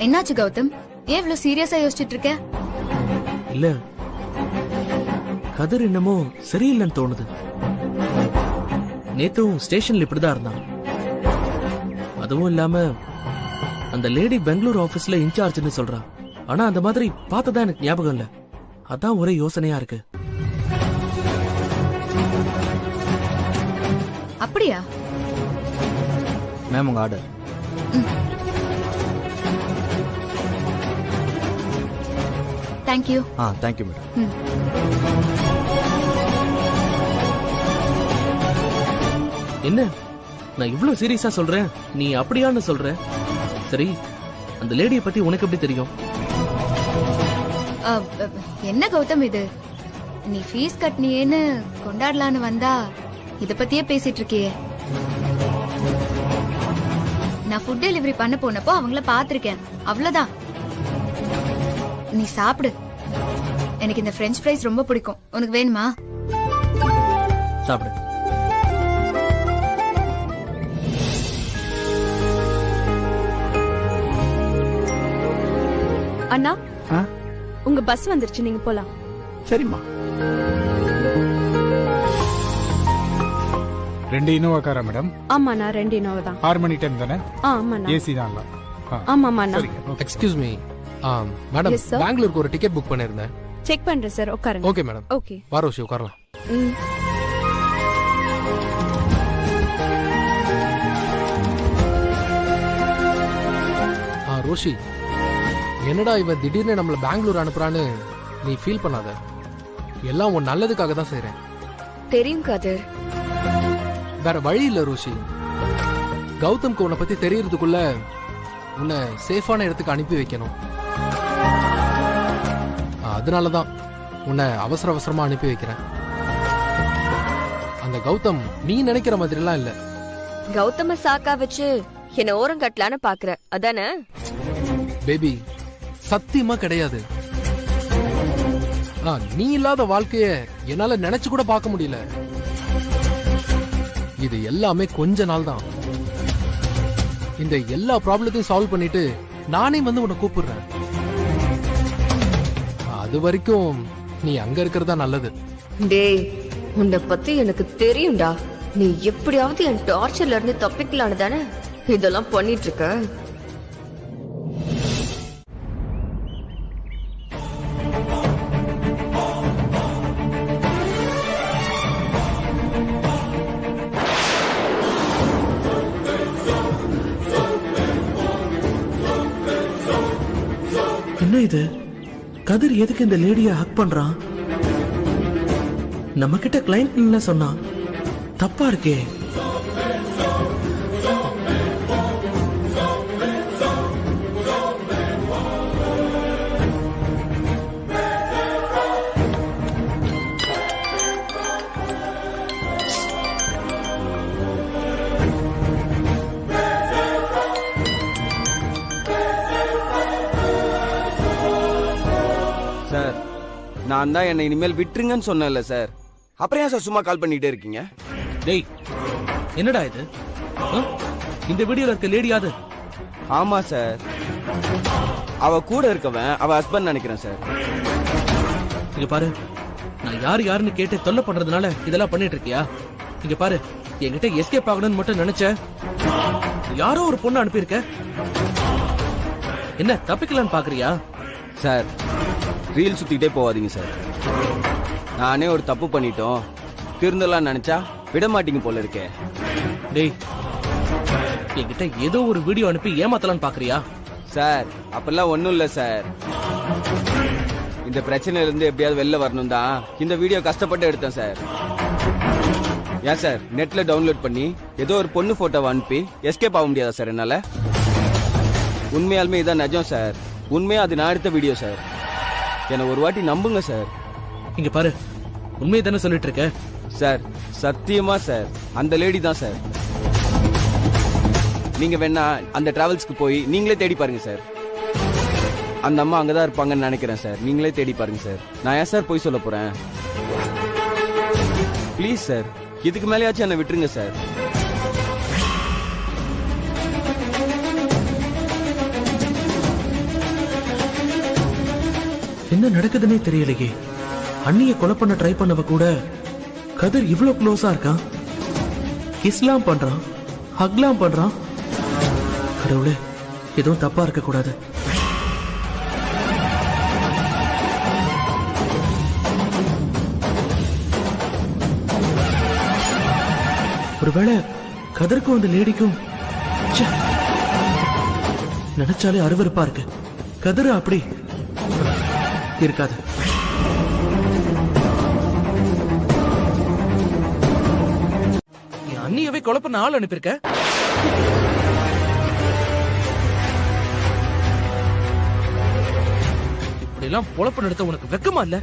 என்னாச்சு கௌதம்? ஏன் இவ்வளவு சீரியஸா யோசிச்சுட்டு இருக்க? இல்ல, கதிர் என்னமோ சரியில்லைன்னு தோணுது. நேத்தும் ஸ்டேஷன்ல இப்படிதான் இருந்தான். அதுவும் இல்லாம அந்த லேடி பெங்களூர் ஆபீஸ்ல இன்சார்ஜ்னு சொல்றா. ஆனா அந்த மாதிரி பார்த்ததா எனக்கு ஞாபகம் இல்ல. அதான் ஒரே யோசனையா இருக்கு. அப்படியா? மேம், உங்க ஆர்டர். தேங்க்யூ. Thank you madam. என்ன, நான் இவ்ளோ சீரியஸா சொல்றேன், நீ அப்படியான்னு சொல்ற? சரி, அந்த லேடியை பத்தி உனக்கு எப்படி தெரியும்? என்ன கௌதம் இது, நீ ஃபீஸ் கட்டினியேன்னு கொண்டாடலான்னு வந்தா இத பத்தியே பேசிட்டு இருக்கியே. நான் ஃபுட் டெலிவரி பண்ண போனப்போ அவங்கள பாத்திருக்கேன், அவ்வளவுதான். நீ சாப்பிடு. எனக்கு இந்த பிரெஞ்ச் ஃப்ரைஸ் ரொம்ப பிடிக்கும். உனக்கு வேணுமா? சாப்பிடு. அண்ணா ஆ? உங்க பஸ் வந்துருச்சு, நீங்க போலாம். சரிம்மா. 2 இனோவா காரா மேடம்? ஆமாண்ணா, 2 இனோவா தான். 6 மணி டைம் தானே? ஆமாண்ணா. ஏசி தான். ஆமாம்மா அண்ணா. Excuse me madam, Yes, sir. பெங்களூருக்கு ஒரு டிக்கெட் புக் பண்ணிருந்தேன். செக் பண்றேன் சார், உட்காருங்க. Okay madam. ஓகே. வா ரோஷி, உட்காரலாம். ம். ரோஷி, என்னடா இவன் திடீர்னு நம்மள பெங்களூர் அனுப்புறான்னு நீ ஃபீல் பண்ணாத. எல்லாம் உன் நல்லதுக்காக தான் செய்றேன். தெரியும் கதிர். வேற வழி இல்ல ரோஷி. கௌதம்க்கு உன்னை பத்தி தெரியறதுக்குள்ள உன்னை சேஃபான இடத்துக்கு அனுப்பி வைக்கணும். அதனாலதான் உன்னை அவசர அவசரமா அனுப்பி வைக்கிறேன். அந்த கௌதம் நீ நினைக்கிற மாதிரி எல்லாம் இல்ல. கௌதம சாக்கா வச்சு என்ன ஓரம் கட்டலான்னு பாக்குற, அதானே? பேபி, சத்தியமா கிடையாது. நீ இல்லாத வாழ்க்கைய என்னால நினைச்சு கூட பார்க்க முடியல. இது எல்லாமே கொஞ்ச நாள் தான். இந்த எல்லா ப்ராப்ளத்தையும் சால்வ் பண்ணிட்டு நானே வந்து உன்னை கூப்பிடுறேன். அது வரைக்கும் நீ அங்க இருக்கிறதா நல்லது. டேய், உன்னை பத்தி எனக்கு தெரியும்டா. நீ எப்படியாவது என் டார்ச்சர்ல இருந்து தப்பிக்கலான்னு தானே இதெல்லாம் பண்ணிட்டு இருக்க. என்ன இது? கதிர் எதுக்கு இந்த லேடியை ஹக் பண்றான்? நம்ம கிட்ட கிளைண்ட் சொன்னா தப்பா இருக்கே. சார், நான் தான் என்னை இனிமேல் விட்டுருங்கன்னு சொன்னேன்ல சார். அப்புறம் ஏன் சார் சும்மா கால் பண்ணிட்டே இருக்கீங்க? டேய், என்னடா இது? இந்த வீடியோல இருக்க லேடியாது? ஆமா சார், அவ கூட இருக்கவன் அவ ஹஸ்பண்ட் நினைக்கிறேன் சார். இங்க பாரு, நான் யாருன்னு கேட்டு தொல்லை பண்றதுனால இதெல்லாம் பண்ணிட்டு இருக்கியா? இங்க பாரு, என்கிட்ட எஸ்கேப் ஆகணும்னு மட்டும் நினைச்ச, யாரோ ஒரு பொண்ணு அனுப்பியிருக்க. என்ன தப்பிக்கலான்னு பாக்குறியா? சார், ரீல் சுத்திட்டே போவாதீங்க சார். நானே ஒரு தப்பு பண்ணிட்டோம், திருந்தலாம் நினைச்சா விட மாட்டீங்க போல இருக்கே. டேய், என்கிட்ட ஏதோ ஒரு வீடியோ அனுப்பி ஏமாத்தலான்னு பாக்குறியா? சார், அப்பெல்லாம் ஒண்ணும் இல்ல சார். இந்த பிரச்சனையில இருந்து எப்படியாவது வெளில வரணும் தான் இந்த வீடியோ கஷ்டப்பட்டு எடுத்தேன் சார். ஏன் சார், நெட்ல டவுன்லோட் பண்ணி ஏதோ ஒரு பொண்ணு போட்டோவை அனுப்பி எஸ்கேப் ஆக முடியாதா சார் என்னால? உண்மையாலுமே இதான் நிஜம் சார். உண்மையா அது நான் எடுத்த வீடியோ சார். என்ன ஒரு வாட்டி நம்புங்க சார். இங்க பாரு, உண்மையை தானே சொல்லிட்டு இருக்க? சார், சத்தியமா சார், அந்த லேடி தான் சார். நீங்க வேணா அந்த டிராவல்ஸ்க்கு போய் நீங்களே தேடி பாருங்க சார். அந்த அம்மா அங்கதான் இருப்பாங்கன்னு நினைக்கிறேன் சார். நீங்களே தேடி பாருங்க சார். நான் ஏன் சார் போய் சொல்ல போறேன்? ப்ளீஸ் சார், இதுக்கு மேலேயாச்சும் என்ன விட்டுருங்க சார். என்ன நடக்குதுன்னே தெரியலையே. அண்ணிய கொலை பண்ண ட்ரை பண்ணவ கூட கதிர் இவ்ளோ க்ளோஸா இருக்கான். கிஸ்லாம் பண்றான், ஹக்லாம் பண்றான். கடவுளே, எதுவும் தப்பா இருக்க கூடாது. ஒருவேளை கதிர்க்கும் அந்த லேடிக்கும் நினைச்சாலே அருவருப்பா இருக்கு. கதிர் அப்படி இருக்காது. அண்ணியவே கொலை பண்ண ஆள் அனுப்பியிருக்க. இப்படி எல்லாம் பொழப்பு நடத்த உனக்கு வெக்கமா இல்ல?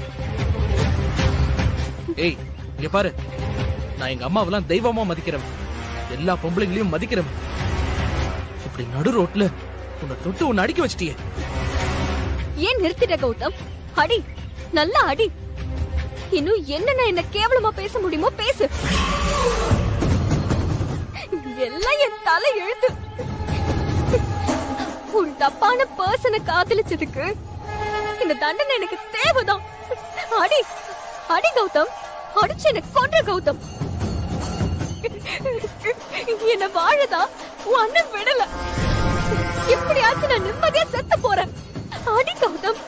ஏய், இங்க பாரு, நான் எங்க அம்மாவெல்லாம் தெய்வமா மதிக்கிறவன், எல்லா பொம்பளைங்களையும் மதிக்கிறவன். இப்படி நடு ரோட்ல உன்னை தொட்டு உன்னை அடிக்க வச்சிட்டியே. ஏன் நிறுத்திட்ட கௌதம்? அடி, நல்லா அடி. இன்னும் என்னென்ன என்ன கேவலமா பேச முடியுமோ பேசு. எல்லாம் என் தலை எழுத்து. உன் தப்பான பர்சனை காதலிச்சதுக்கு இந்த தண்டனை எனக்கு தேவைதான். அடி அடி கௌதம், அடிச்சு எனக்கு கொன்ற கௌதம். என்ன வாழதா உன் அண்ணன் விடல. எப்படியாச்சும் நான் நிம்மதியா செத்து போறேன். அடி கௌதம்,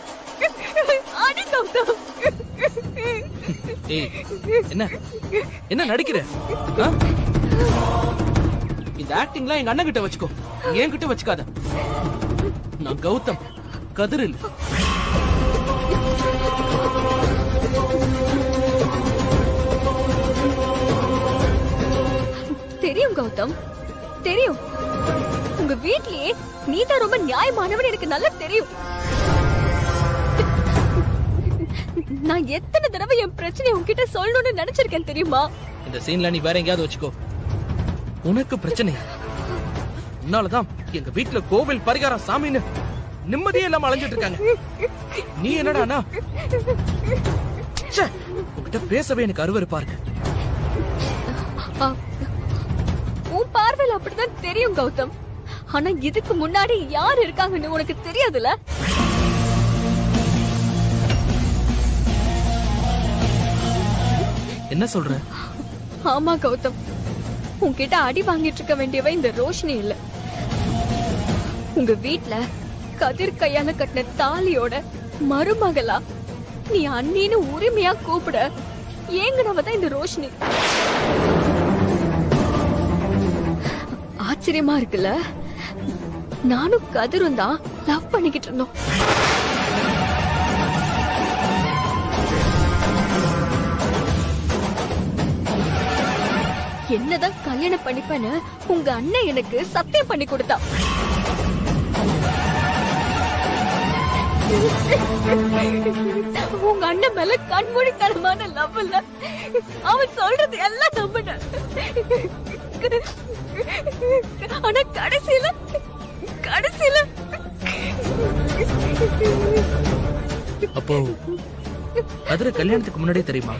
அடி கௌதம். ஏய், என்ன என்ன நடிக்கிற? இந்த ஆக்டிங்லாம் எங்க அண்ணன் கிட்ட வச்சுக்கோ, என் கிட்ட வச்சுக்காத. நான் கௌதம், கதிரில். தெரியும் கௌதம், தெரியும். உங்க வீட்லயே நீதான் ரொம்ப நியாயமானவன் எனக்கு நல்லா தெரியும். நான் எத்தனை தடவை என் பிரச்சனை உன்கிட்ட சொல்லணும்னு நினைச்சிருக்கேன் தெரியுமா? இந்த சீன்ல நீ வேற எங்கயாவது வச்சுக்கோ. உனக்கு பிரச்சனை உன்னாலதான் எங்க வீட்டுல கோவில் பரிகாரம் சாமின்னு நிம்மதியே இல்லாம அலைஞ்சிட்டு இருக்காங்க. நீ என்னடா உன்கிட்ட பேசவே எனக்கு அருவருப்பா இருக்கு. உன் பார்வையில் அப்படிதான் தெரியும் கௌதம். ஆனா இதுக்கு முன்னாடி யார் இருக்காங்கன்னு உனக்கு தெரியாதுல. என்ன சொல்ற? ஆமா கௌதம், உன்கிட்ட அடி வாங்கிட்டு இருக்க வேண்டியவ இந்த ரோஷினி இல்ல. உங்க வீட்ல கதிர் கையால கட்டின தாலியோட மருமகளா நீ அண்ணின்னு உரிமையா கூப்பிட ஏங்கனவதான் இந்த ரோஷினி. ஆச்சரியமா இருக்குல்ல? நானும் கதிரும் தான் லவ் பண்ணிக்கிட்டு இருந்தோம். என்னதான் கல்யாணம் பண்ணிப்பேன்னு உங்க அண்ணன் எனக்கு சத்தியம் பண்ணி கொடுத்தா. உங்க அண்ணன் மேல கண்மூடித்தனமான லவ் இல்ல, அவன் சொல்றது எல்லாம் நம்பின. ஆனா கடைசியில அப்போ கதிர கல்யாணத்துக்கு முன்னாடியே தெரியுமா?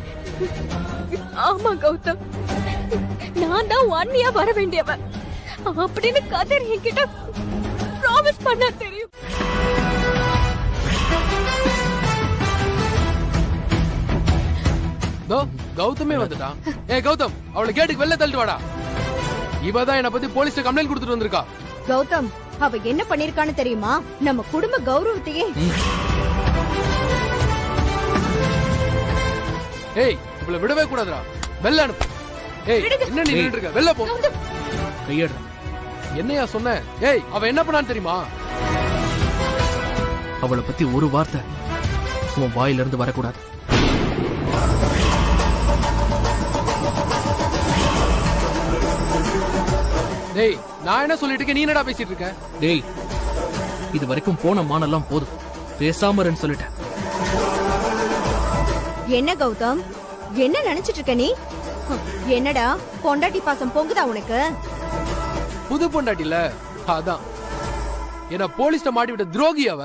ஆமா கௌதம், நான் தான் ஒன்னியா வர வேண்டியவன் அப்படின்னு கதிர் என்கிட்ட ப்ராமிஸ் பண்ண தெரியும். கௌதமே வந்துட்டான். ஏய் கௌதம், அவளை கேட்டுக்கு வெளில தள்ளிட்டு வாடா. இவதான் என்ன பத்தி போலீஸ்ல கம்ப்ளைண்ட் கொடுத்துட்டு வந்திருக்கா. கௌதம், அவ என்ன பண்ணிருக்கான்னு தெரியுமா? நம்ம குடும்ப கௌரவத்தையே. ஏய், இவளை விடவே கூடாதுடா. வெளில அனுப்பு. ஏய், என்ன நீ நின்னுட்டு இருக்க? வெளில போ. கையேடு. என்னையா சொன்ன? ஏய், அவ என்ன பண்ணான்னு தெரியுமா? அவளை பத்தி ஒரு வார்த்தை உன் வாயில இருந்து வரக்கூடாது. டேய், நான் என்ன சொல்லிட்டு இருக்கேன், நீ என்னடா பேசிட்டு இருக்க? டேய், இது வரைக்கும் போன மானெல்லாம் போதும், பேசாம இருன்னு சொல்லிட்டேன். என்ன கௌதம், என்ன நினைச்சிட்டு இருக்க நீ? என்னடா பொண்டாட்டி பாசம் பொங்குதா உனக்கு? புது பொண்டாட்டி இல்ல, அதான் என்ன போலீஸ்ட மாட்டி விட்ட துரோகி அவ.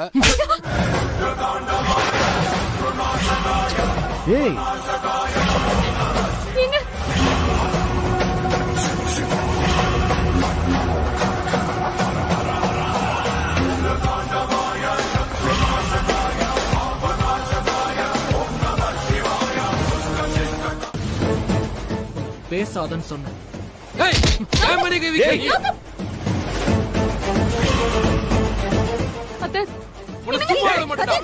ஏய், பேசாதன்னு சொன்னேன். ஏய், கேமரா கேவி. அத்தை, உன்னை சும்மா விட மாட்டேன்டா.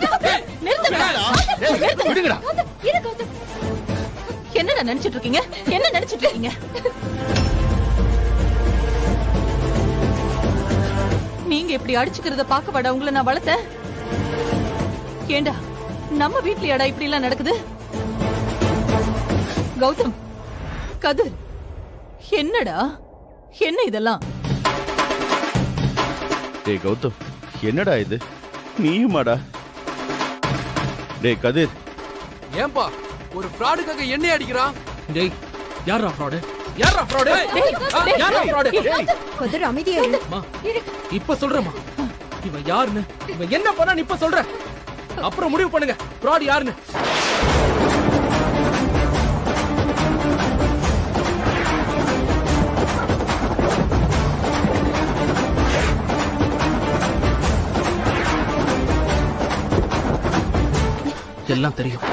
விடுங்கடா. என்னடா நினைச்சிட்டு இருக்கீங்க? என்ன நினைச்சிட்டு இருக்கீங்க? நீங்க இப்படி அடிச்சுக்கிறத பாக்க வாடா உங்களை நான் வளர்த்தேன். ஏண்டா நம்ம வீட்லயாடா இப்படி எல்லாம் நடக்குது? கௌதம், கதிர், என்னடா என்ன இதெல்லாம்? டேய் கௌதம், என்னடா இது? நீயுமாடா? டேய் கதிர், ஏன்பா ஒரு ஃப்ராடுக்காக என்னைய அடிக்கிறான்? டேய், யாரா ஃப்ராடு? யாரா ஃப்ராடு? யாரா ஃப்ராடு? கதிர் அமைதியா இரு. இப்ப சொல்றேம்மா, இவன் யாருன்னு, இவன் என்ன பண்ணான்னு இப்ப சொல்றேன். அப்புறம் முடிவு பண்ணுங்க ஃப்ராட் யாருன்னு. எல்லாம் தெரியும்.